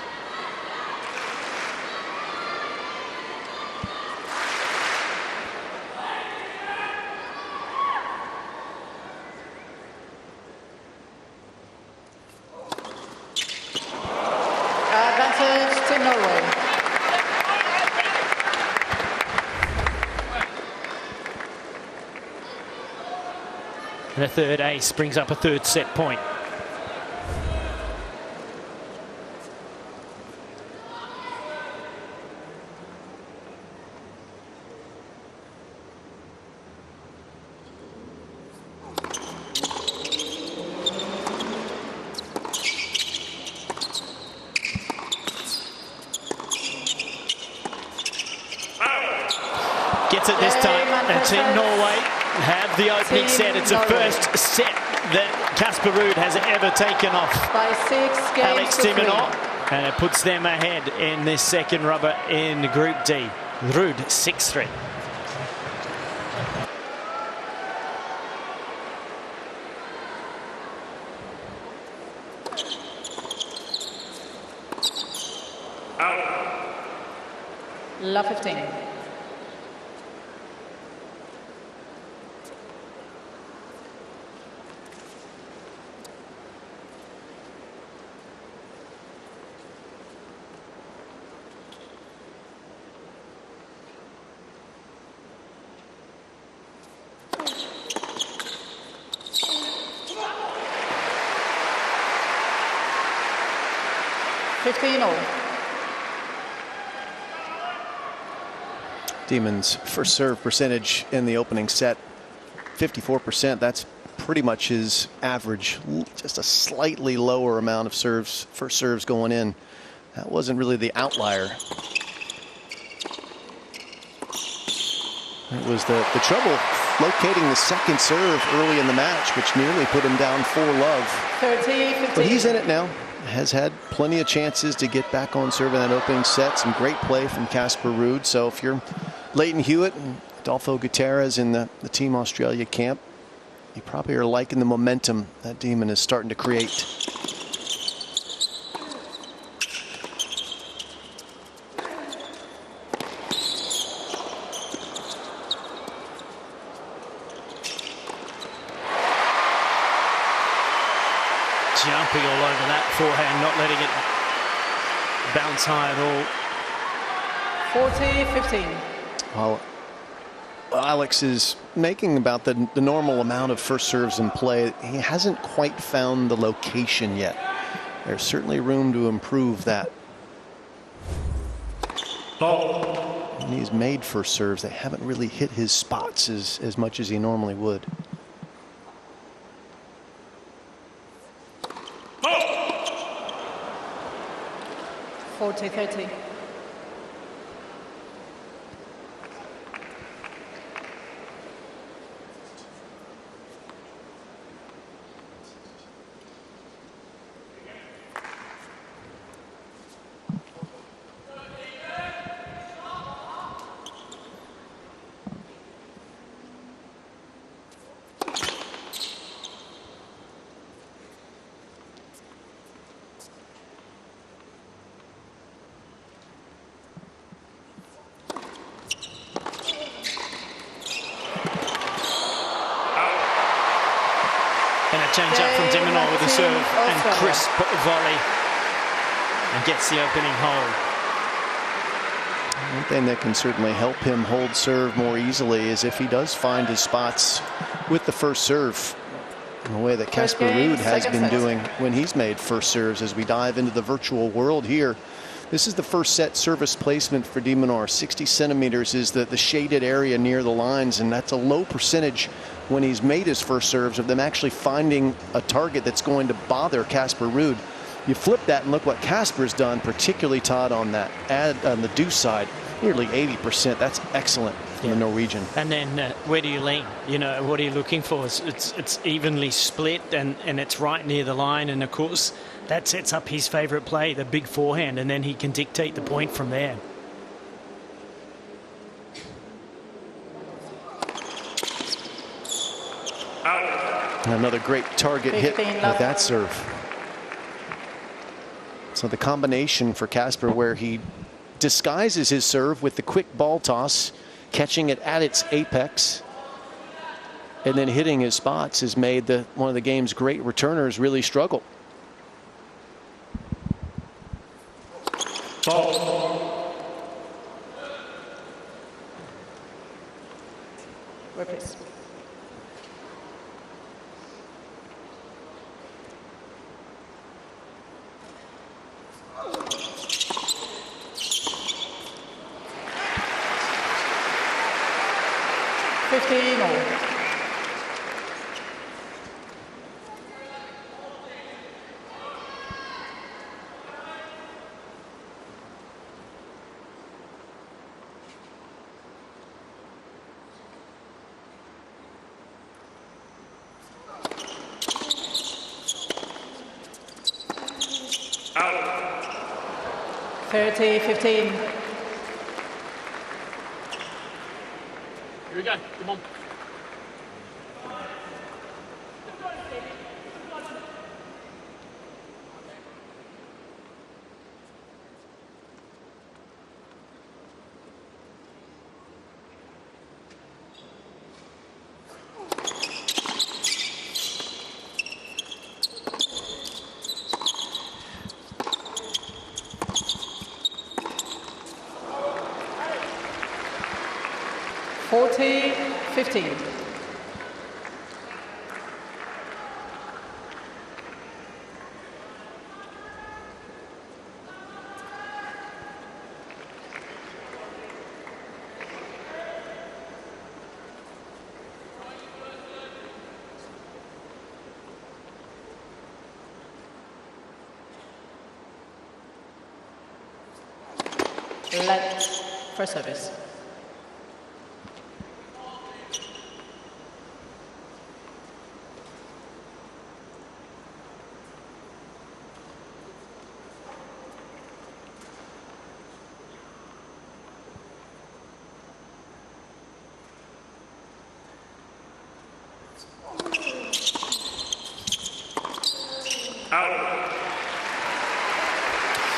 Speaker 2: Advantage Team Norway.
Speaker 1: And a third ace brings up a third set point. Gets it this time, and Team Norway have the opening set. It's the first set that Casper Ruud has ever taken off
Speaker 2: By 6 games
Speaker 1: Alex
Speaker 2: to 3.
Speaker 1: Minaur, and it puts them ahead in this second rubber in Group D. Ruud 6-3.
Speaker 2: Love 15.
Speaker 3: Demons' first serve percentage in the opening set, 54%. That's pretty much his average. Just a slightly lower amount of serves, first serves going in. That wasn't really the outlier. It was the trouble locating the second serve early in the match, which nearly put him down 4-love.
Speaker 2: 30-15.
Speaker 3: But he's in it now. Has had plenty of chances to get back on serve in that opening set. Some great play from Casper Ruud. So if you're Leighton Hewitt and Adolfo Gutierrez in the Team Australia camp, you probably are liking the momentum that Demon is starting to create.
Speaker 1: Jumping all over that forehand, not letting it bounce high at all.
Speaker 2: 40-15.
Speaker 3: Well, Alex is making about the normal amount of first serves in play. He hasn't quite found the location yet. There's certainly room to improve that. And he's made first serves. They haven't really hit his spots as much as he normally would.
Speaker 7: Ball.
Speaker 2: 40-30.
Speaker 1: change up from Minaur with the serve and crisp volley, and gets the opening hole.
Speaker 3: One thing that can certainly help him hold serve more easily is if he does find his spots with the first serve, in the way that Casper Ruud has been doing when he's made first serves. As we dive into the virtual world here, this is the first set service placement for de Minaur. 60 centimeters is the shaded area near the lines, and that's a low percentage when he's made his first serves of them actually finding a target that's going to bother Casper Ruud. You flip that and look what Casper's done, particularly Todd on that on the deuce side, nearly 80%. That's excellent from the Norwegian.
Speaker 1: And then where do you lean? You know, what are you looking for? It's evenly split, and it's right near the line, and of course that sets up his favourite play, the big forehand, and then he can dictate the point from there.
Speaker 3: Another great target hit with that serve. So the combination for Casper, where he disguises his serve with the quick ball toss, catching it at its apex, and then hitting his spots, has made one of the game's great returners really struggle.
Speaker 2: Replace.
Speaker 7: Out.
Speaker 2: 30-15.
Speaker 7: Here we go. Come on.
Speaker 2: Let for service.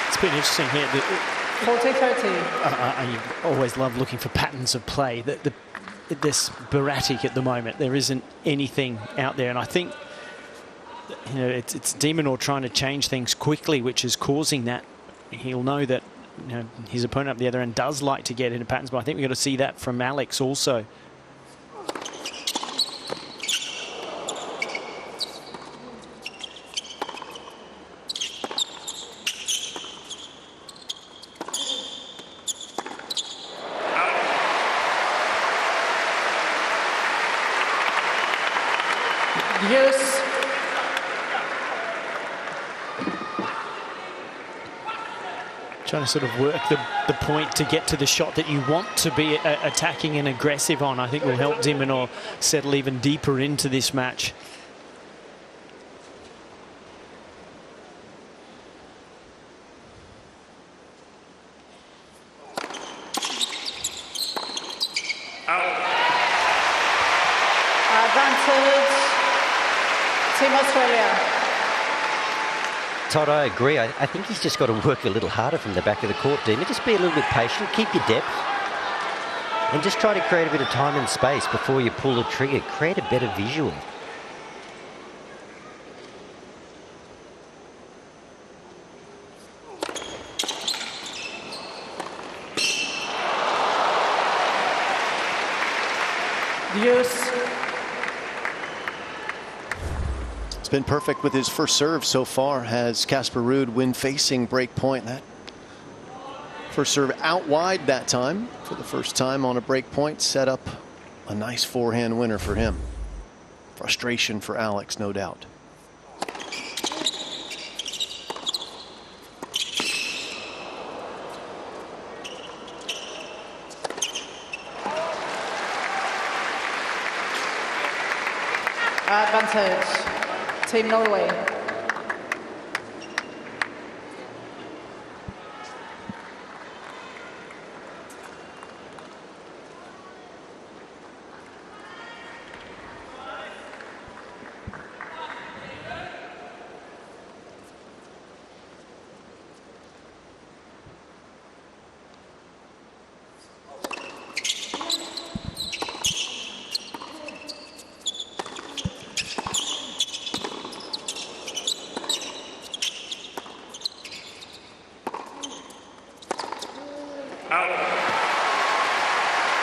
Speaker 1: It's been interesting here.
Speaker 2: 40-30.
Speaker 1: I always love looking for patterns of play. This sporadic at the moment. There isn't anything out there, and I think it's de Minaur trying to change things quickly, which is causing that. He'll know that his opponent up the other end does like to get into patterns, but I think we've got to see that from Alex also.
Speaker 2: Yes.
Speaker 1: Trying to sort of work the point to get to the shot that you want to be attacking and aggressive on, I think will help de Minaur settle even deeper into this match.
Speaker 2: Advantage, Team Australia.
Speaker 6: Todd, I agree. I think he's just got to work a little harder from the back of the court, Demon. Just be a little bit patient, keep your depth, and just try to create a bit of time and space before you pull the trigger. Create a better visual.
Speaker 2: Use.
Speaker 3: It's been perfect with his first serve so far, has Casper Ruud when facing break point. That first serve out wide that time for the first time on a break point, set up a nice forehand winner for him. Frustration for Alex, no doubt.
Speaker 2: Advantage, Team Norway.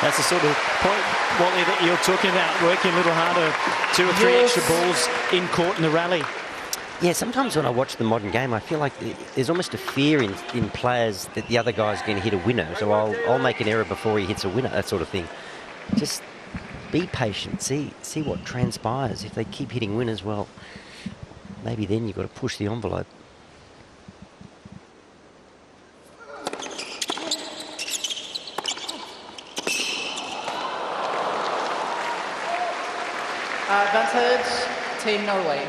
Speaker 1: That's the sort of point, Wally, that you're talking about, working a little harder, 2 or 3 extra balls in court in the rally.
Speaker 6: Yeah, sometimes when I watch the modern game, I feel like there's almost a fear in players that the other guy's going to hit a winner. So I'll make an error before he hits a winner, that sort of thing. Just be patient, see what transpires. If they keep hitting winners, well, maybe then you've got to push the envelope.
Speaker 2: Advantage, Team Norway.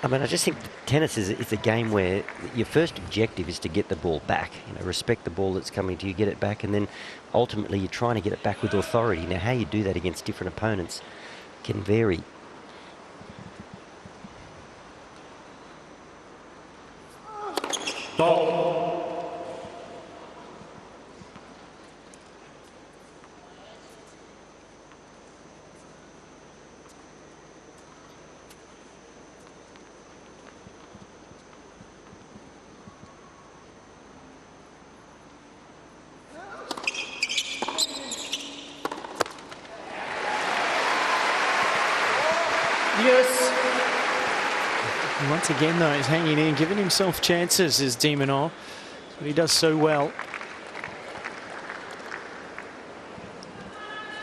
Speaker 6: I mean, I just think tennis is a game where your first objective is to get the ball back. You know, respect the ball that's coming to you, get it back, and then ultimately you're trying to get it back with authority. Now, how you do that against different opponents can vary.
Speaker 2: Use.
Speaker 1: Once again, though, he's hanging in, giving himself chances, is Minaur. But he does so well.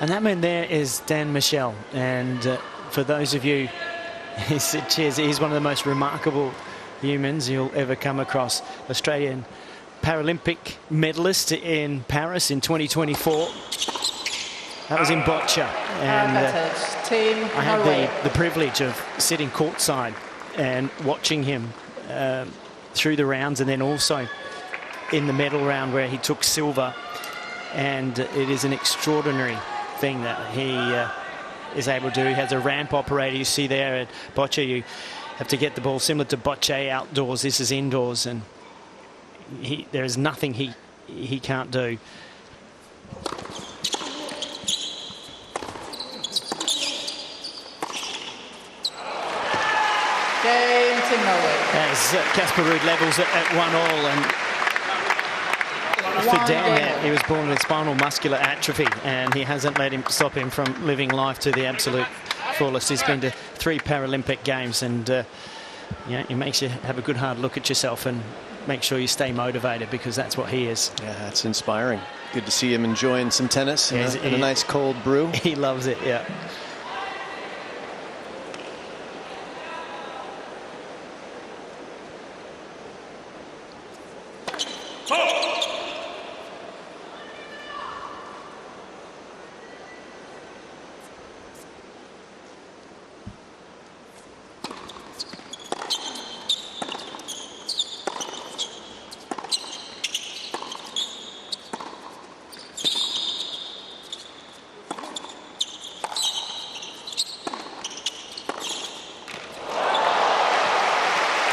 Speaker 1: And that man there is Dan Michel. And for those of you, he's one of the most remarkable humans you'll ever come across. Australian Paralympic medalist in Paris in 2024. That was in boccia. And
Speaker 2: Team
Speaker 1: I had
Speaker 2: Norway.
Speaker 1: the privilege of sitting courtside and watching him through the rounds, and then also in the medal round where he took silver. And it is an extraordinary thing that he is able to do. He has a ramp operator, you see there at boccia. You have to get the ball similar to bocce outdoors. This is indoors, and there is nothing he can't do.
Speaker 2: Game Team Norway.
Speaker 1: As Casper Ruud levels at 1-1, and for Dan, he was born with spinal muscular atrophy, and he hasn't let him stop him from living life to the absolute fullest. He's been to 3 Paralympic Games, and yeah, it makes you have a good hard look at yourself and make sure you stay motivated, because that's what he is.
Speaker 3: Yeah, that's inspiring. Good to see him enjoying some tennis and a nice cold brew.
Speaker 1: He loves it, yeah.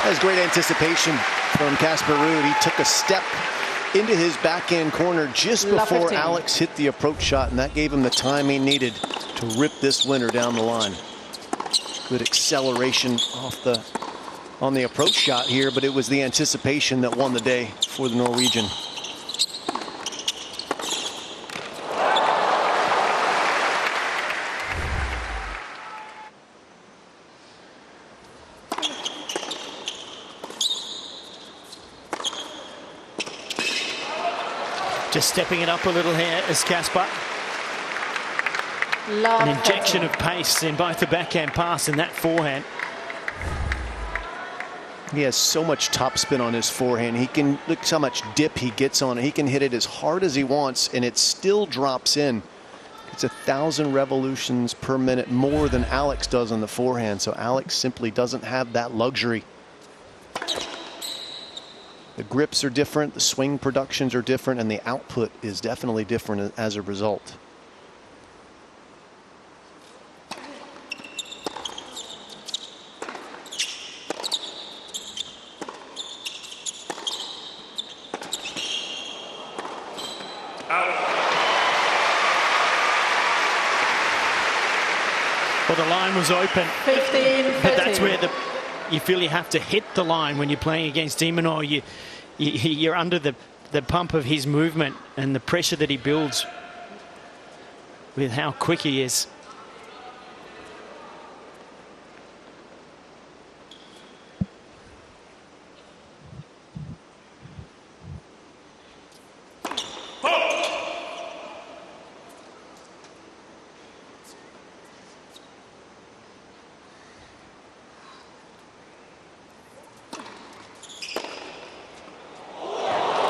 Speaker 3: That was great anticipation from Casper Ruud. He took a step into his backhand corner just before Alex hit the approach shot, and that gave him the time he needed to rip this winner down the line. Good acceleration on the approach shot here, but it was the anticipation that won the day for the Norwegian.
Speaker 1: Just stepping it up a little here is Casper. An injection of pace in both the backhand pass and that forehand.
Speaker 3: He has so much topspin on his forehand. He can look how much dip he gets on it. He can hit it as hard as he wants, and it still drops in. It's 1,000 revolutions per minute more than Alex does on the forehand. So Alex simply doesn't have that luxury. The grips are different, the swing productions are different, and the output is definitely different as a result.
Speaker 1: Well, the line was open.
Speaker 2: 15-13.
Speaker 1: But that's where you feel you have to hit the line when you're playing against Minaur. You're under the pump of his movement and the pressure that he builds with how quick he is.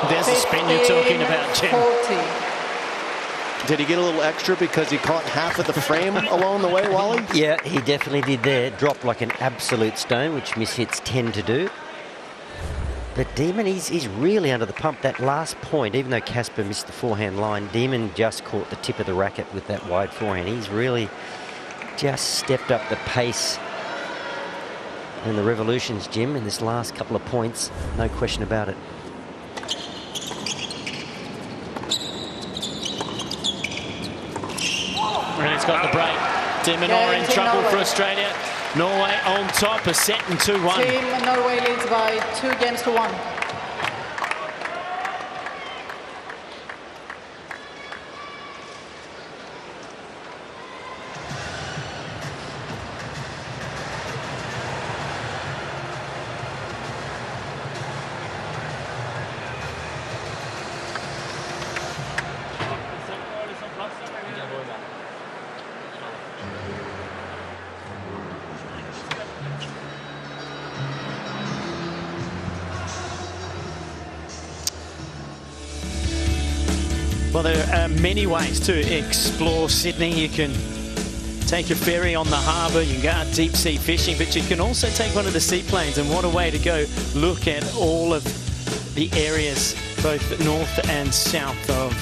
Speaker 1: There's the spin you're talking about, Jim.
Speaker 2: 40.
Speaker 3: Did he get a little extra because he caught half of the frame along the way, Wally?
Speaker 6: Yeah, he definitely did there. Dropped like an absolute stone, which mishits tend to do. But Demon, he's really under the pump. That last point, even though Casper missed the forehand line, Demon just caught the tip of the racket with that wide forehand. He's really just stepped up the pace and the revolutions, Jim, in this last couple of points. No question about it.
Speaker 1: And he's got the break. Minaur in trouble for Australia. Norway on top, a set and 2-1.
Speaker 2: Team Norway leads by 2 games to 1.
Speaker 1: Well, there are many ways to explore Sydney. You can take a ferry on the harbour, you can go out deep sea fishing, but you can also take one of the seaplanes, and what a way to go look at all of the areas, both north and south of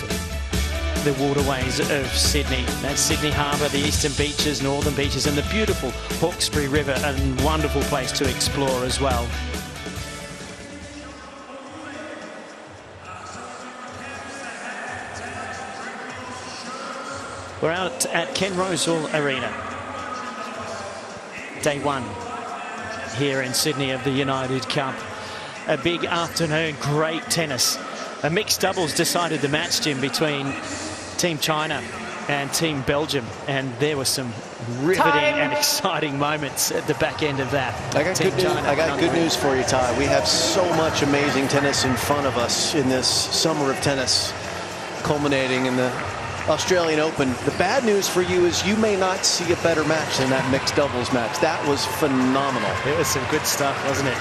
Speaker 1: the waterways of Sydney. That's Sydney Harbour, the eastern beaches, northern beaches, and the beautiful Hawkesbury River, a wonderful place to explore as well. We're out at Ken Rosewall Arena. Day 1 here in Sydney of the United Cup. A big afternoon, great tennis. A mixed doubles decided the match, Jim, between Team China and Team Belgium. And there were some riveting and exciting moments at the back end of that.
Speaker 3: I got good news for you, Ty. We have so much amazing tennis in front of us in this summer of tennis, culminating in the Australian Open. The bad news for you is you may not see a better match than that mixed doubles match. That was phenomenal.
Speaker 1: It was some good stuff, wasn't it?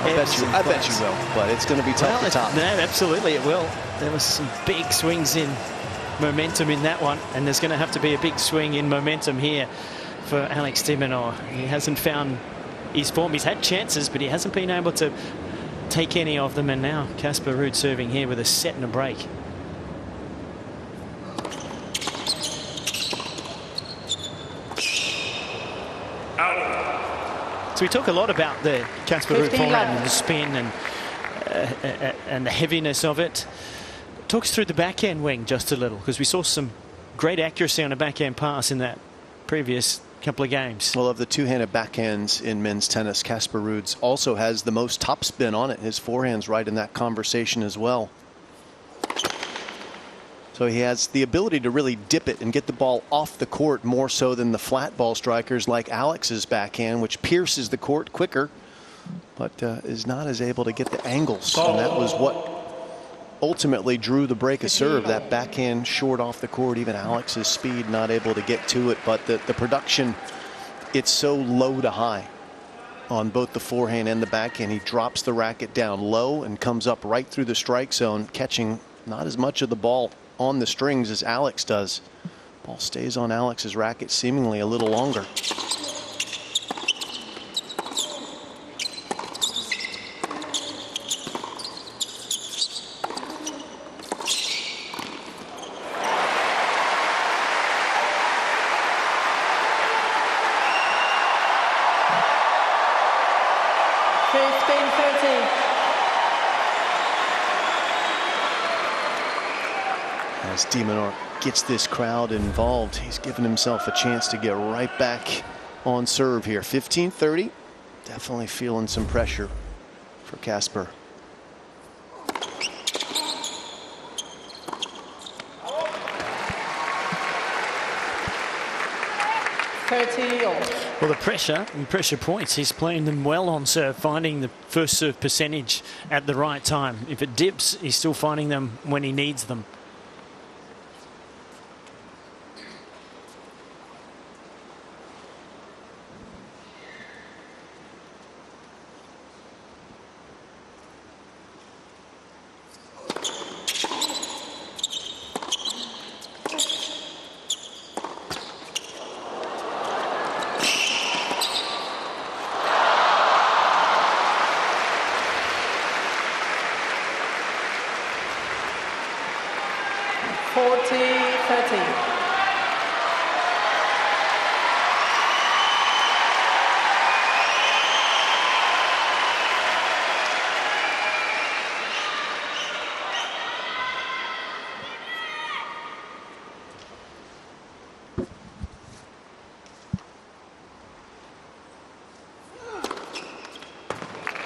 Speaker 3: I bet you will, but it's going to be tough to top.
Speaker 1: No, absolutely it will. There was some big swings in momentum in that one, and there's going to have to be a big swing in momentum here for Alex de Minaur. He hasn't found his form. He's had chances, but he hasn't been able to take any of them, and now Casper Ruud serving here with a set and a break. So we talk a lot about the Casper Ruud forehand and the spin and the heaviness of it. Talk us through the backhand wing just a little, because we saw some great accuracy on a backhand pass in that previous couple of games.
Speaker 3: Well, of the two-handed backhands in men's tennis, Casper Ruud also has the most topspin on it. His forehand's right in that conversation as well. So he has the ability to really dip it and get the ball off the court more so than the flat ball strikers like Alex's backhand, which pierces the court quicker, but is not as able to get the angles. And that was what ultimately drew the break of serve. That backhand short off the court, even Alex's speed not able to get to it. But the production, it's so low to high on both the forehand and the backhand. He drops the racket down low and comes up right through the strike zone, catching not as much of the ball on the strings as Alex does. Ball stays on Alex's racket seemingly a little longer. As Minaur gets this crowd involved, he's given himself a chance to get right back on serve here. 15-30, definitely feeling some pressure for Casper.
Speaker 1: Well, the pressure and pressure points, he's playing them well on serve, finding the first serve percentage at the right time. If it dips, he's still finding them when he needs them.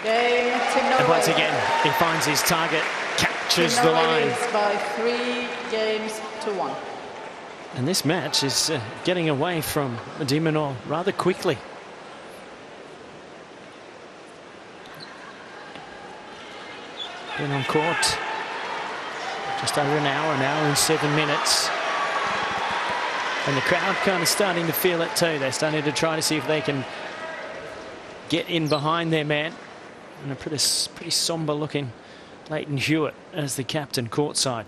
Speaker 2: And
Speaker 1: once again, he finds his target, captures the line.
Speaker 2: By 3-1.
Speaker 1: And this match is getting away from Minaur rather quickly. Been on court just over an hour and 7 minutes. And the crowd kind of starting to feel it too. They're starting to try to see if they can get in behind their man. And a pretty somber looking Leighton Hewitt as the captain courtside.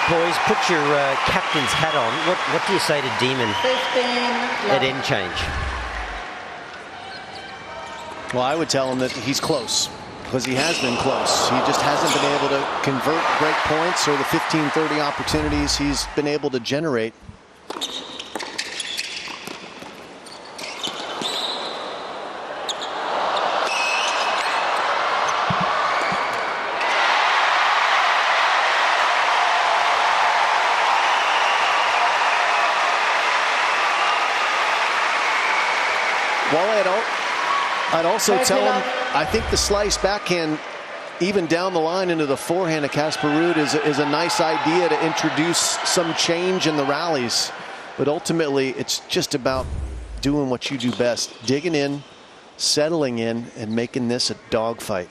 Speaker 6: Boys, put your captain's hat on. What do you say to Demon at end change?
Speaker 3: Well, I would tell him that he's close, because he has been close. He just hasn't been able to convert break points or the 15-30 opportunities he's been able to generate. Well, I'd also tell him, I think the slice backhand, even down the line into the forehand of Casper Ruud, is a nice idea to introduce some change in the rallies. But ultimately, it's just about doing what you do best, digging in, settling in, and making this a dogfight.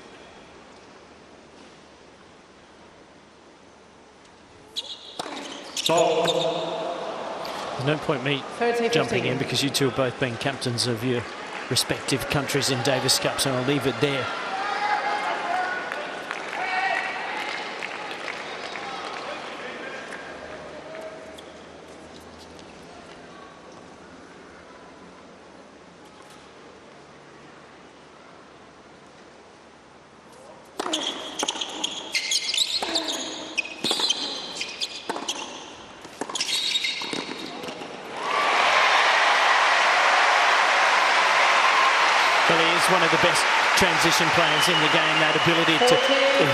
Speaker 1: There's no point me jumping in because you two have both been captains of your respective countries in Davis Cup, so I'll leave it there. One of the best transition players in the game, that ability to,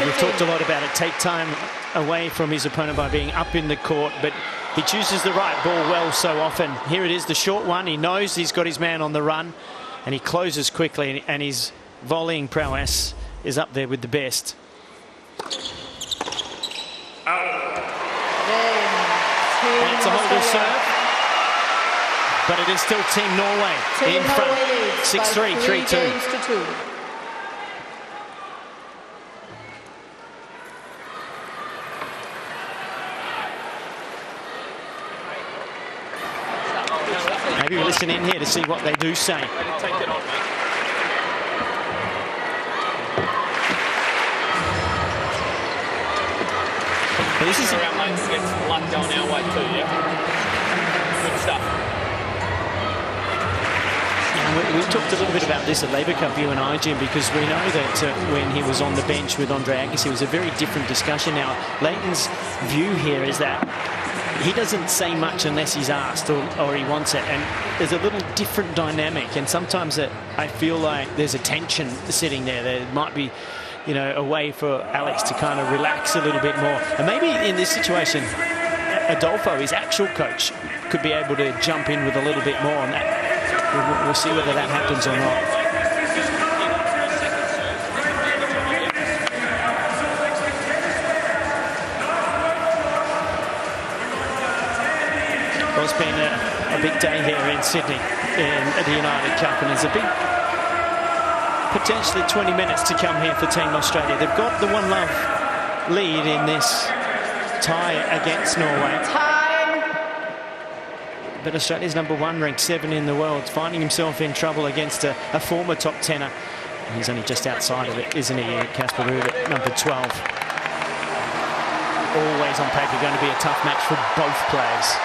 Speaker 1: we've talked a lot about it, take time away from his opponent by being up in the court, but he chooses the right ball well so often. Here it is, the short one. He knows he's got his man on the run and he closes quickly, and his volleying prowess is up there with the best. And it's a hold serve. But it is still Team Norway in front. 6-3, 3-2. Maybe we'll listen in here to see what they do say.
Speaker 7: Take it on, mate.
Speaker 1: But this is
Speaker 7: around lanes to get some luck going our way too, yeah? Good stuff.
Speaker 1: Yeah, we talked a little bit about this at Labour Cup, you and I, Jim, because we know that when he was on the bench with Andre Agassi, it was a very different discussion. Now, Leighton's view here is that he doesn't say much unless he's asked or he wants it, and there's a little different dynamic, and sometimes I feel like there's a tension sitting there. There might be, you know, a way for Alex to kind of relax a little bit more. And maybe in this situation, Adolfo, his actual coach, could be able to jump in with a little bit more on that. We'll see whether that happens or not. Well, it's been a big day here in Sydney at the United Cup, and there's a big, potentially 20 minutes to come here for Team Australia. They've got the 1-love lead in this tie against Norway.
Speaker 2: Time.
Speaker 1: But Australia's #1, ranked 7 in the world, finding himself in trouble against a former top 10er. He's only just outside of it, isn't he, Casper Ruud at number 12. Always on paper going to be a tough match for both players.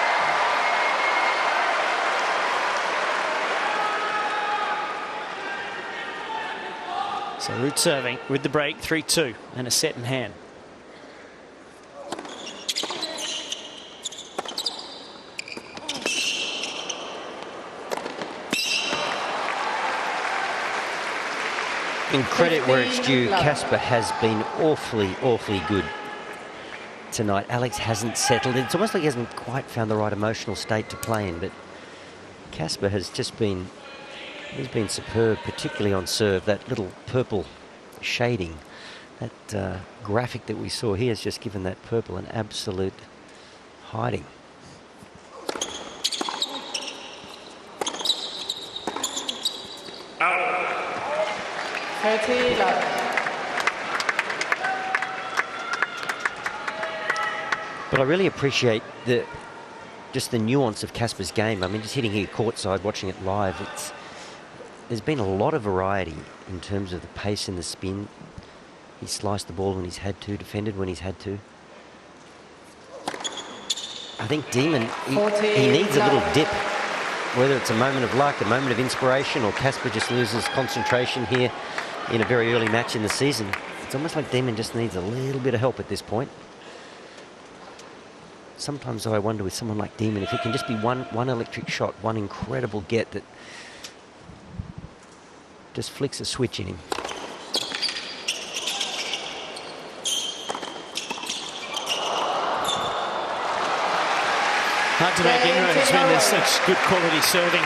Speaker 1: So Ruud serving with the break, 3-2, and a set in hand.
Speaker 6: In credit where it's due, Casper has been awfully good tonight. Alex hasn't settled. It's almost like he hasn't quite found the right emotional state to play in, but Casper has just been, he's been superb, particularly on serve. That little purple shading, that graphic that we saw here has just given that purple an absolute hiding. But I really appreciate just the nuance of Casper's game. I mean, just hitting here courtside, watching it live, there's been a lot of variety in terms of the pace and the spin. He sliced the ball when he's had to, defended when he's had to. I think Demon, he needs a little dip, whether it's a moment of luck, a moment of inspiration, or Casper just loses concentration here in a very early match in the season. It's almost like Demon just needs a little bit of help at this point. Sometimes I wonder with someone like Demon if it can just be one electric shot, one incredible get that just flicks a switch in him.
Speaker 1: Hard to make inroads when there's such good quality serving.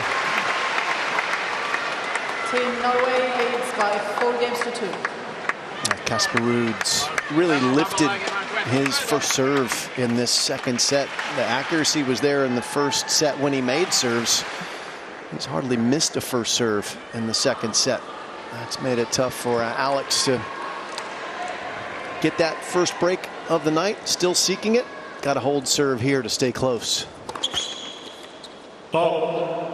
Speaker 2: Team Norway leads by 4 games to 2.
Speaker 3: Casper Ruud's really lifted his first serve in this second set. The accuracy was there in the first set when he made serves. He's hardly missed a first serve in the second set. That's made it tough for Alex to get that first break of the night. Still seeking it. Got to hold serve here to stay close.
Speaker 1: Ball.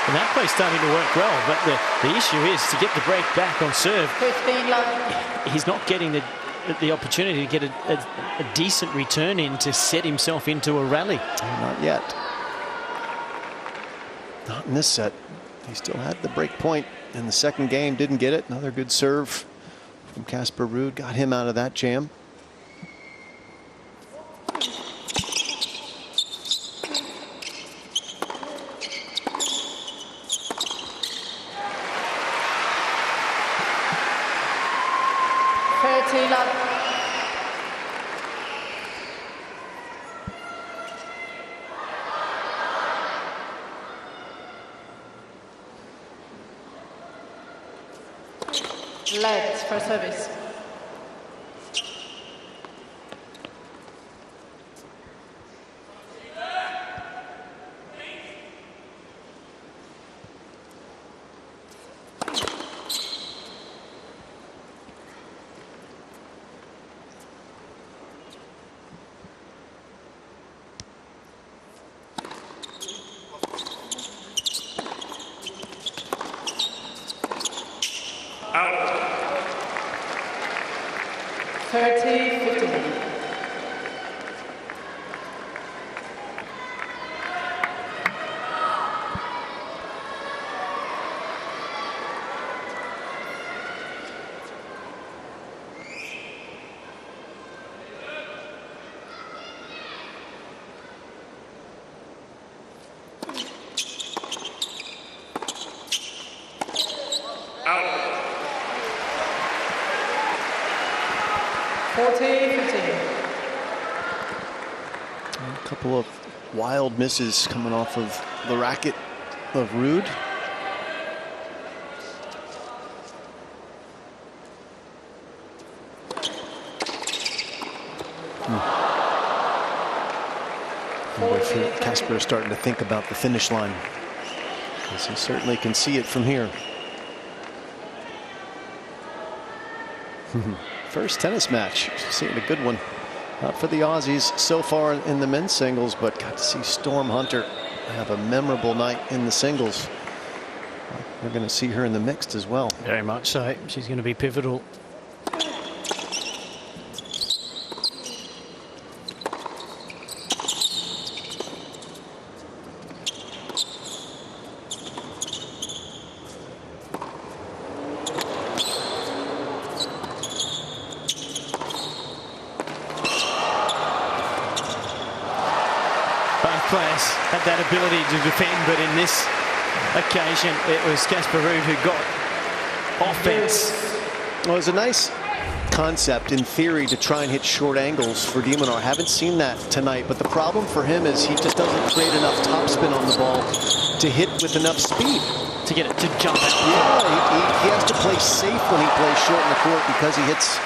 Speaker 1: And that play's starting to work well, but the issue is to get the break back on serve.
Speaker 2: 15 love.
Speaker 1: He's not getting the opportunity to get a decent return in to set himself into a rally.
Speaker 3: Not yet. Not in this set. He still had the break point in the second game, didn't get it. Another good serve from Casper Ruud got him out of that jam.
Speaker 2: Led for service.
Speaker 7: Out.
Speaker 2: 30-15.
Speaker 7: Out.
Speaker 2: 40-15.
Speaker 3: A couple of wild misses coming off of the racket of Ruud. Casper is starting to think about the finish line, because he certainly can see it from here. First tennis match, seeing a good one. Not for the Aussies so far in the men's singles, but got to see Storm Hunter have a memorable night in the singles. We're going to see her in the mixed as well.
Speaker 1: Very much so. She's going to be pivotal. Players had that ability to defend, but in this occasion it was Casper Ruud who got offense.
Speaker 3: Well, it was a nice concept in theory to try and hit short angles for de Minaur. Haven't seen that tonight, but the problem for him is he just doesn't create enough topspin on the ball to hit with enough speed
Speaker 1: to get it to jump out.
Speaker 3: Yeah, he has to play safe when he plays short in the court, because he hits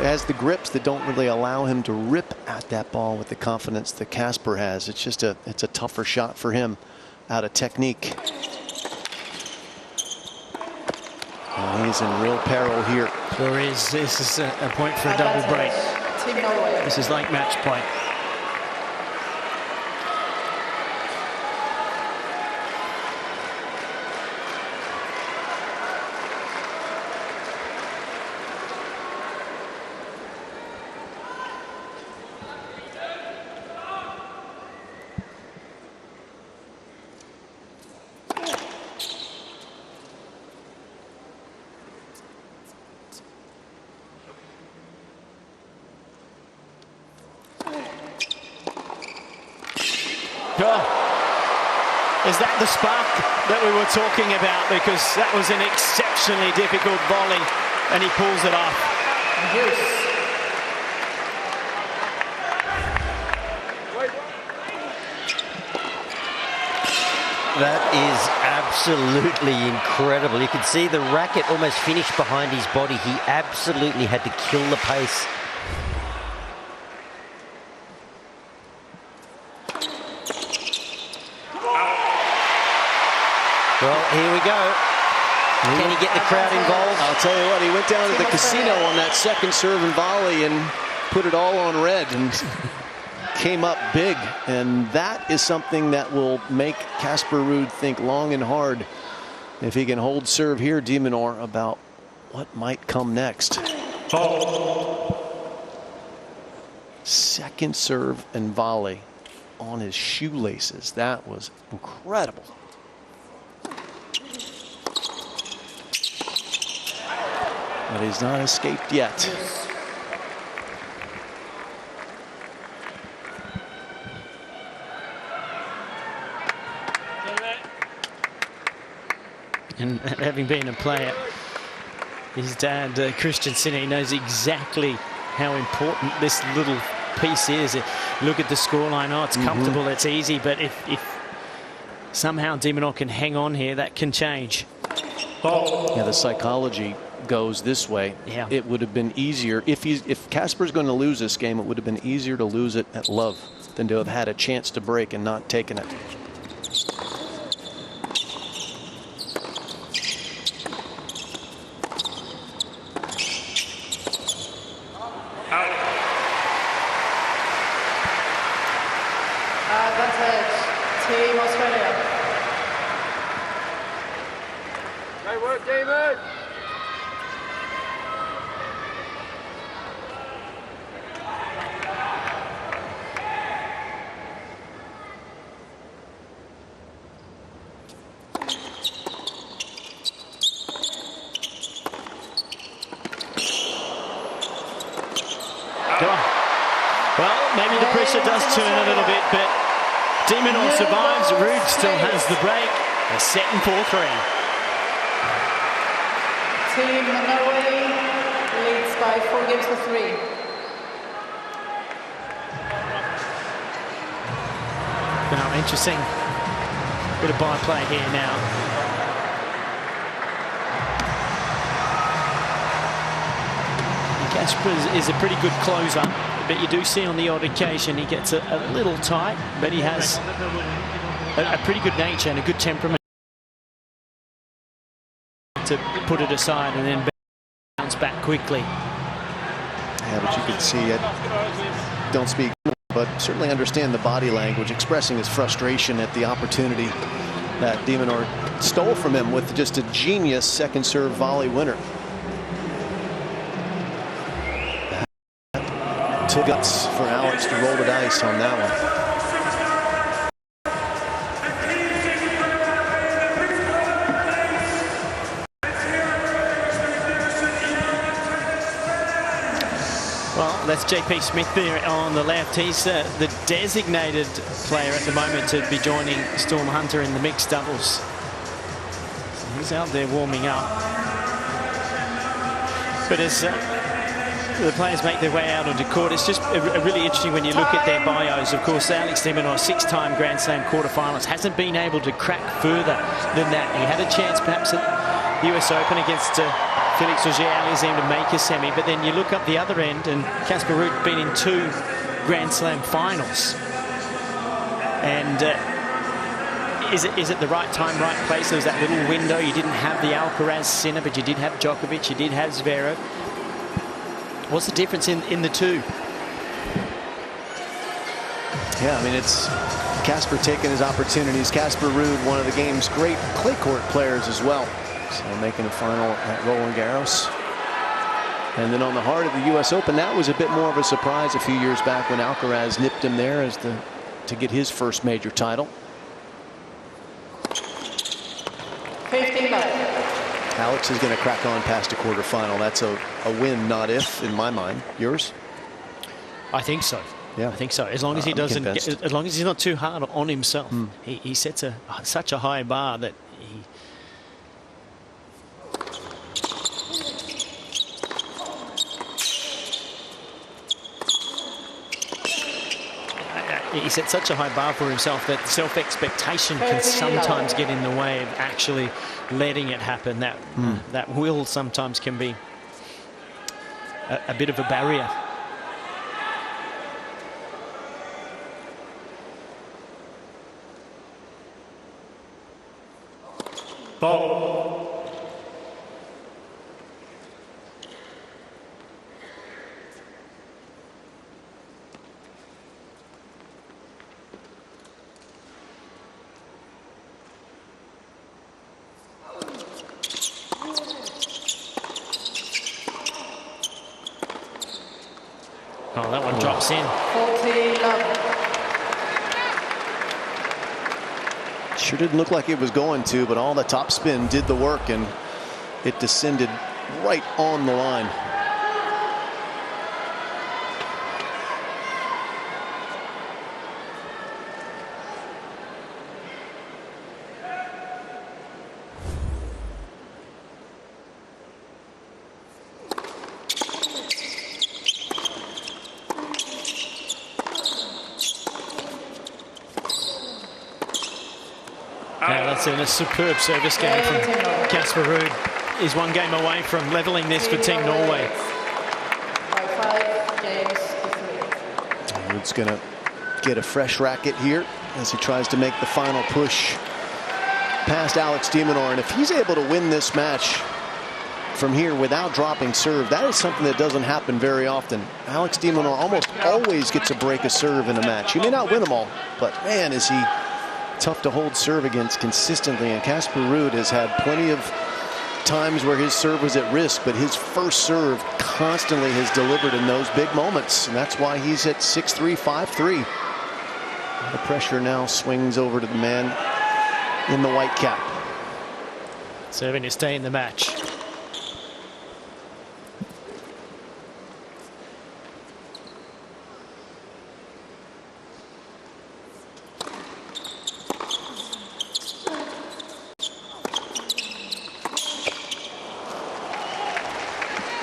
Speaker 3: has the grips that don't really allow him to rip at that ball with the confidence that Casper has. It's just it's a tougher shot for him out of technique. And he's in real peril here.
Speaker 1: Sure is. This is a point for a double break.
Speaker 2: Team Norway.
Speaker 1: This is like match point. Is that the spark that we were talking about? Because that was an exceptionally difficult volley, and he pulls it off.
Speaker 2: Yes.
Speaker 6: That is absolutely incredible. You can see the racket almost finished behind his body. He absolutely had to kill the pace. Well, here we go. Can he get the crowd involved?
Speaker 3: I'll tell you what, he went down to the casino on that second serve and volley and put it all on red and came up big. And that is something that will make Casper Ruud think long and hard, if he can hold serve here, de Minaur, about what might come next. Second serve and volley on his shoelaces. That was incredible. But he's not escaped yet.
Speaker 1: And having been a player, his dad, Christian Sydney, knows exactly how important this little piece is. Look at the scoreline. Oh, it's comfortable, it's easy, but if somehow de Minaur can hang on here, that can change.
Speaker 3: Yeah, the psychology goes this way,
Speaker 1: Yeah.
Speaker 3: it would have been easier. If Casper's going to lose this game, it would have been easier to lose it at love than to have had a chance to break and not taken it.
Speaker 2: Advantage, Team Australia.
Speaker 7: Great work, David.
Speaker 1: Well, maybe the pressure does turn a little bit, but Minaur survives. Ruud still has the break. They're set and 4-3.
Speaker 2: Team Norway leads by 4 games to 3.
Speaker 1: Now, interesting bit of byplay here now. Casper is a pretty good closer, but you do see on the odd occasion he gets a little tight, but he has a pretty good nature and a good temperament to put it aside and then bounce back quickly.
Speaker 3: Yeah, but you can see it. Don't speak, but certainly understand the body language, expressing his frustration at the opportunity that Minaur stole from him with just a genius second serve volley winner. Took guts for Alex to roll the dice on that one.
Speaker 1: Well, that's JP Smith there on the left. He's the designated player at the moment to be joining Storm Hunter in the mixed doubles. So he's out there warming up. But as the players make their way out onto court, it's just really interesting when you look at their bios. Of course, Alex de Minaur, 6-time Grand Slam quarterfinalist, hasn't been able to crack further than that. He had a chance perhaps at the US Open against Felix Auger-Aliassime to make a semi, but then you look up the other end and Casper Ruud been in 2 Grand Slam finals. And is it the right time, right place? There was that little window. You didn't have the Alcaraz Sinner, but you did have Djokovic, you did have Zverev. What's the difference in the two?
Speaker 3: Yeah, I mean, it's Casper taking his opportunities. Casper Ruud, one of the game's great clay court players as well. So making a final at Roland Garros. And then on the heart of the US Open, that was a bit more of a surprise a few years back when Alcaraz nipped him there to get his first major title.
Speaker 2: 15 left.
Speaker 3: Alex is going to crack on past a quarterfinal. That's a win, not if, in my mind. Yours?
Speaker 1: I think so.
Speaker 3: Yeah,
Speaker 1: I think so. As long as he doesn't, as long as he's not too hard on himself. He sets such a high bar that he sets such a high bar for himself that self-expectation can sometimes get in the way of actually letting it happen. That will sometimes can be a bit of a barrier. Ball. Oh, that one drops in.
Speaker 2: 40 love.
Speaker 3: Sure didn't look like it was going to, but all the topspin did the work, and it descended right on the line.
Speaker 1: Now that's in a superb service game from Casper Ruud. is one game away from levelling this for Team Norway.
Speaker 2: By 5 games to 3.
Speaker 3: Ruud's going to get a fresh racket here as he tries to make the final push past Alex de Minaur. And if he's able to win this match from here without dropping serve, that is something that doesn't happen very often. Alex de Minaur almost always gets a break of serve in a match. He may not win them all, but man, is he tough to hold serve against consistently. And Casper Ruud has had plenty of times where his serve was at risk, but his first serve constantly has delivered in those big moments, and that's why he's at 6-3, 5-3. The pressure now swings over to the man in the white cap.
Speaker 1: Serving to stay in the match.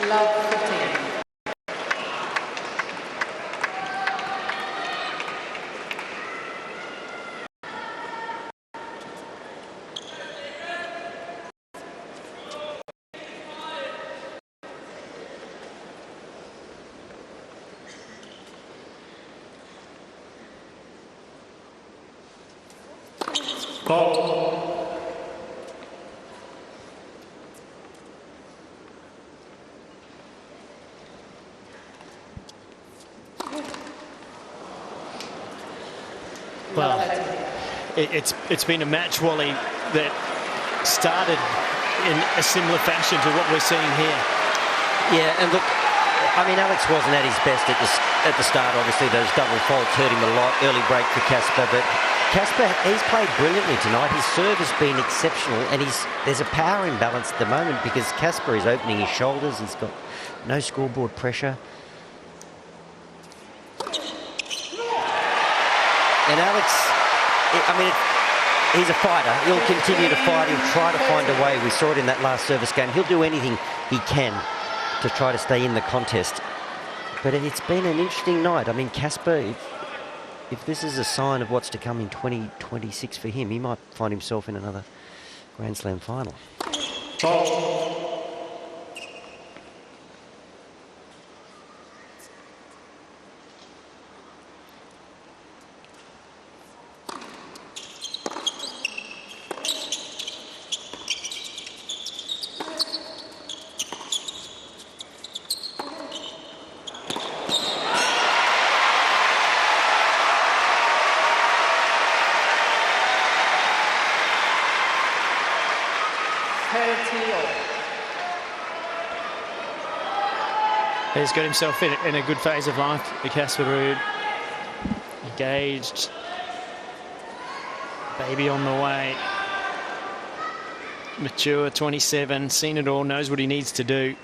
Speaker 2: Love 15.
Speaker 1: Well, it's been a match, Wally, that started in a similar fashion to what we're seeing here.
Speaker 6: Yeah, and look, I mean, Alex wasn't at his best at the start. Obviously, those double faults hurt him a lot. Early break for Casper, but Casper, he's played brilliantly tonight. His serve has been exceptional, and there's a power imbalance at the moment because Casper is opening his shoulders. He's got no scoreboard pressure. And Alex, I mean, he's a fighter. He'll continue to fight. He'll try to find a way. We saw it in that last service game. He'll do anything he can to try to stay in the contest. But it's been an interesting night. I mean, Casper, if this is a sign of what's to come in 2026 for him, he might find himself in another Grand Slam final.
Speaker 1: He's got himself in a good phase of life, the Casper Ruud. Engaged. Baby on the way. Mature, 27, seen it all, knows what he needs to do.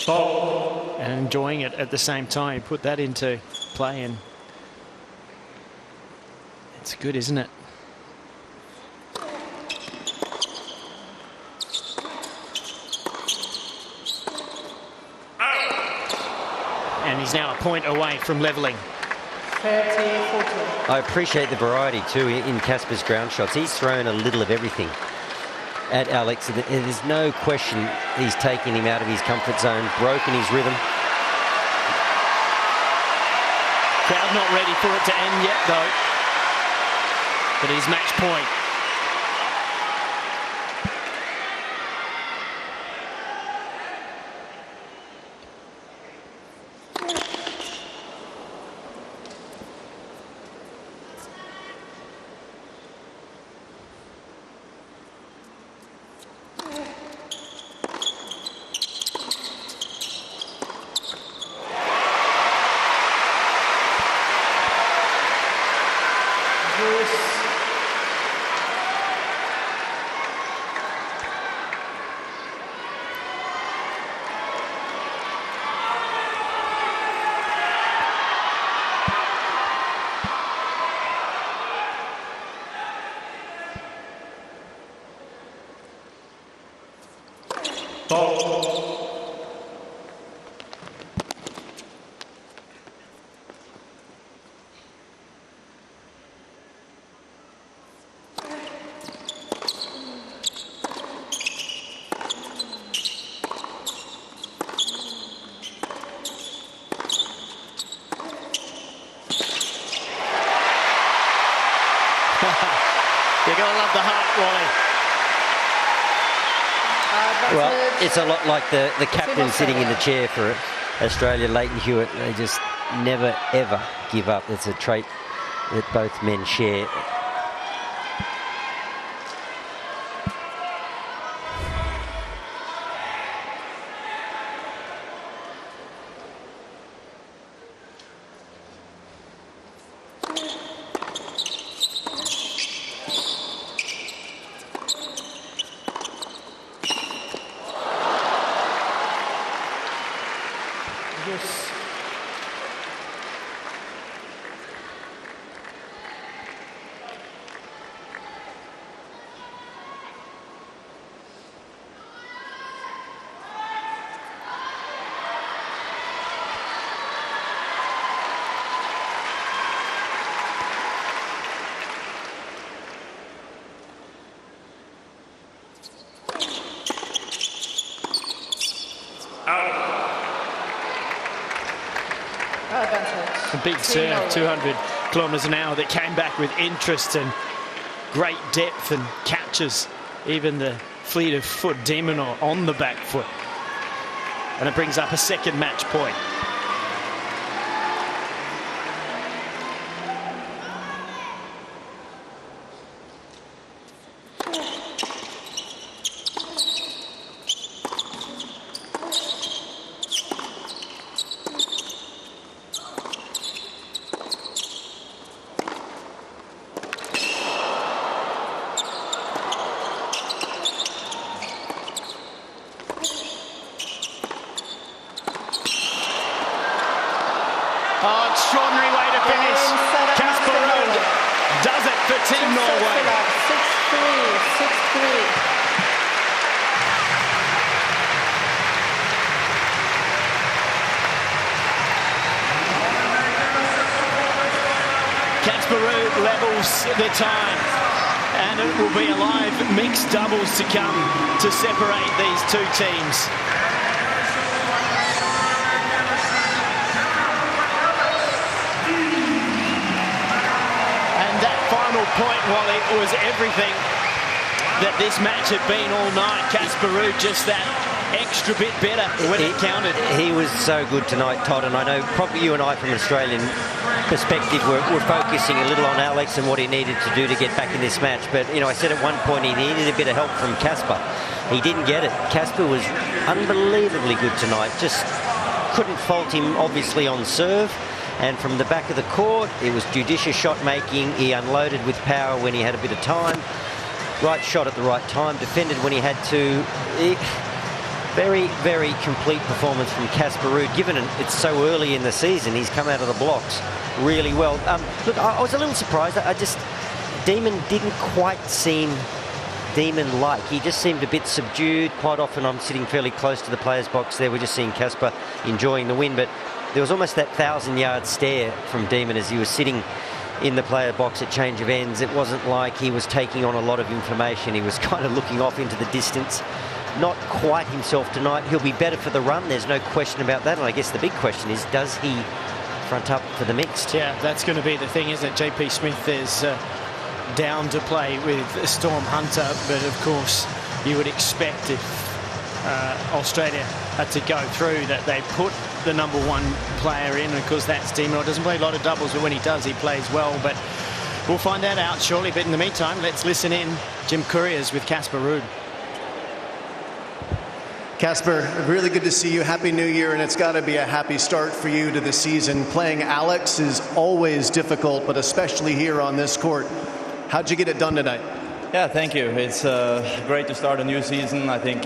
Speaker 1: And enjoying it at the same time. Put that into play and it's good, isn't it? And he's now a point away from levelling.
Speaker 2: 30-40.
Speaker 6: I appreciate the variety too in Casper's ground shots. He's thrown a little of everything at Alex. There's no question he's taken him out of his comfort zone, broken his rhythm.
Speaker 1: Crowd not ready for it to end yet though. But he's match point. You're going to love the heart, Wally.
Speaker 6: Well, it's a lot like the captain sitting in the chair for Australia, Leighton Hewitt. They just never, ever give up. It's a trait that both men share.
Speaker 1: A big serve, 200 kilometres an hour, that came back with interest and great depth and catches even the fleet of foot Minaur on the back foot. And it brings up a second match point. Oh, extraordinary way to finish. Casper Ruud does it for Team Norway.
Speaker 2: 6-3, 6-3.
Speaker 1: Casper Ruud levels the time, and it will be a live mixed doubles to come to separate these two teams. Point, while it was everything that this match had been all night. Casper Ruud just that extra bit better when it counted.
Speaker 6: He was so good tonight, Todd, and I know probably you and I from an Australian perspective we're focusing a little on Alex and what he needed to do to get back in this match, but you know, I said at one point he needed a bit of help from Casper. He didn't get it. Casper was unbelievably good tonight. Just couldn't fault him obviously on serve. And from the back of the court, it was judicious shot making. He unloaded with power when he had a bit of time. Right shot at the right time. Defended when he had to. Very, very complete performance from Casper Ruud. Given it's so early in the season, he's come out of the blocks really well. Look, I was a little surprised. Demon didn't quite seem Demon-like. He just seemed a bit subdued. Quite often I'm sitting fairly close to the players' box there. We're just seeing Casper enjoying the win, but there was almost that 1,000-yard stare from Demon as he was sitting in the player box at change of ends. It wasn't like he was taking on a lot of information. He was kind of looking off into the distance. Not quite himself tonight. He'll be better for the run. There's no question about that. And I guess the big question is, does he front up for the mixed?
Speaker 1: Yeah, that's going to be the thing, isn't it? JP Smith is down to play with Storm Hunter, but of course you would expect if Australia had to go through that they put the number one player in, and of course that's Minaur. Doesn't play a lot of doubles, but when he does, he plays well. But we'll find that out shortly. But in the meantime, let's listen in. Jim Couriers with Casper Ruud.
Speaker 3: Casper, really good to see you. Happy New Year, and it's got to be a happy start for you to the season. Playing Alex is always difficult, but especially here on this court. How'd you get it done tonight?
Speaker 8: Yeah, thank you. It's great to start a new season. I think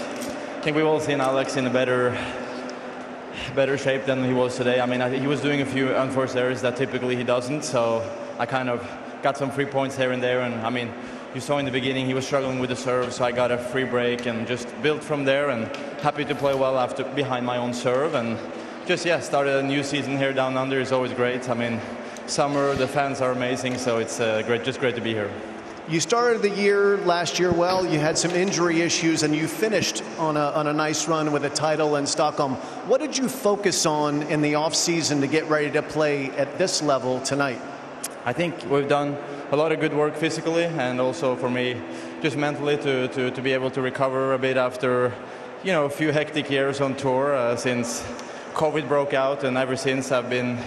Speaker 8: we've all seen Alex in a better shape than he was today. I mean, he was doing a few unforced errors that typically he doesn't, so I kind of got some free points here and there. And I mean, you saw in the beginning he was struggling with the serve, so I got a free break and just built from there, and happy to play well after behind my own serve. And just, yeah, started a new season here down under is always great. I mean, summer, the fans are amazing, so it's just great to be here.
Speaker 3: You started the year last year well. You had some injury issues, and you finished on a nice run with a title in Stockholm. What did you focus on in the off season to get ready to play at this level tonight?
Speaker 8: I think we've done a lot of good work physically, and also for me, just mentally to be able to recover a bit after, you know, a few hectic years on tour since COVID broke out, and ever since I've been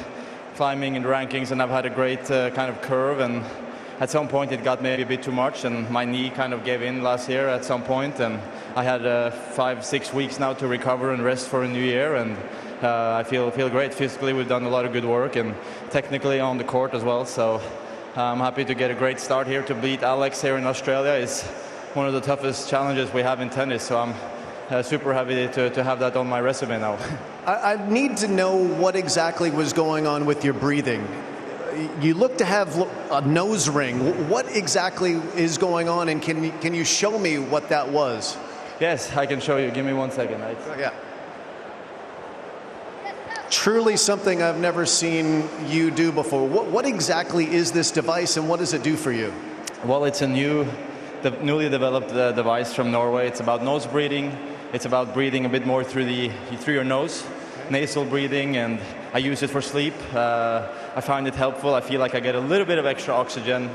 Speaker 8: climbing in the rankings, and I've had a great kind of curve, and at some point it got maybe a bit too much, and my knee kind of gave in last year at some point, and I had 5-6 weeks now to recover and rest for a new year, and I feel great physically. We've done a lot of good work, and technically on the court as well, so I'm happy to get a great start here. To beat Alex here in Australia is one of the toughest challenges we have in tennis, so I'm super happy to have that on my resume now.
Speaker 3: I need to know what exactly was going on with your breathing. You look to have a nose ring. What exactly is going on, and can you show me what that was?
Speaker 8: Yes, I can show you. Give me 1 second. Right?
Speaker 3: Yeah. Truly something I've never seen you do before. What exactly is this device, and what does it do for you?
Speaker 8: Well, it's a newly developed device from Norway. It's about nose breathing. It's about breathing a bit more through your nose, nasal breathing, and I use it for sleep. I find it helpful. I feel like I get a little bit of extra oxygen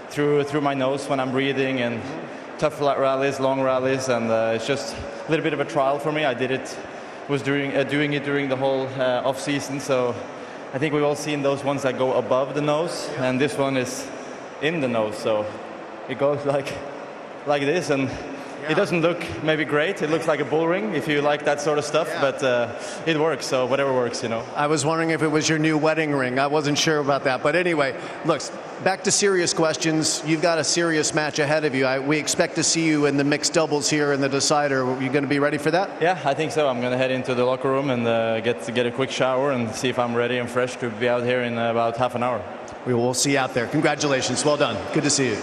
Speaker 8: through my nose when I'm breathing, and tough rallies, long rallies, and it's just a little bit of a trial for me. I was doing it during the whole off season, so I think we've all seen those ones that go above the nose, and this one is in the nose, so it goes like this, and it doesn't look maybe great. It looks like a bull ring if you like that sort of stuff, but it works, so whatever works, you know.
Speaker 3: I was wondering if it was your new wedding ring. I wasn't sure about that, but anyway, look, back to serious questions. You've got a serious match ahead of you. We expect to see you in the mixed doubles here in the decider. Are you going to be ready for that?
Speaker 8: Yeah, I think so. I'm going to head into the locker room and get a quick shower and see if I'm ready and fresh to be out here in about half an hour.
Speaker 3: We will see you out there. Congratulations. Well done. Good to see you.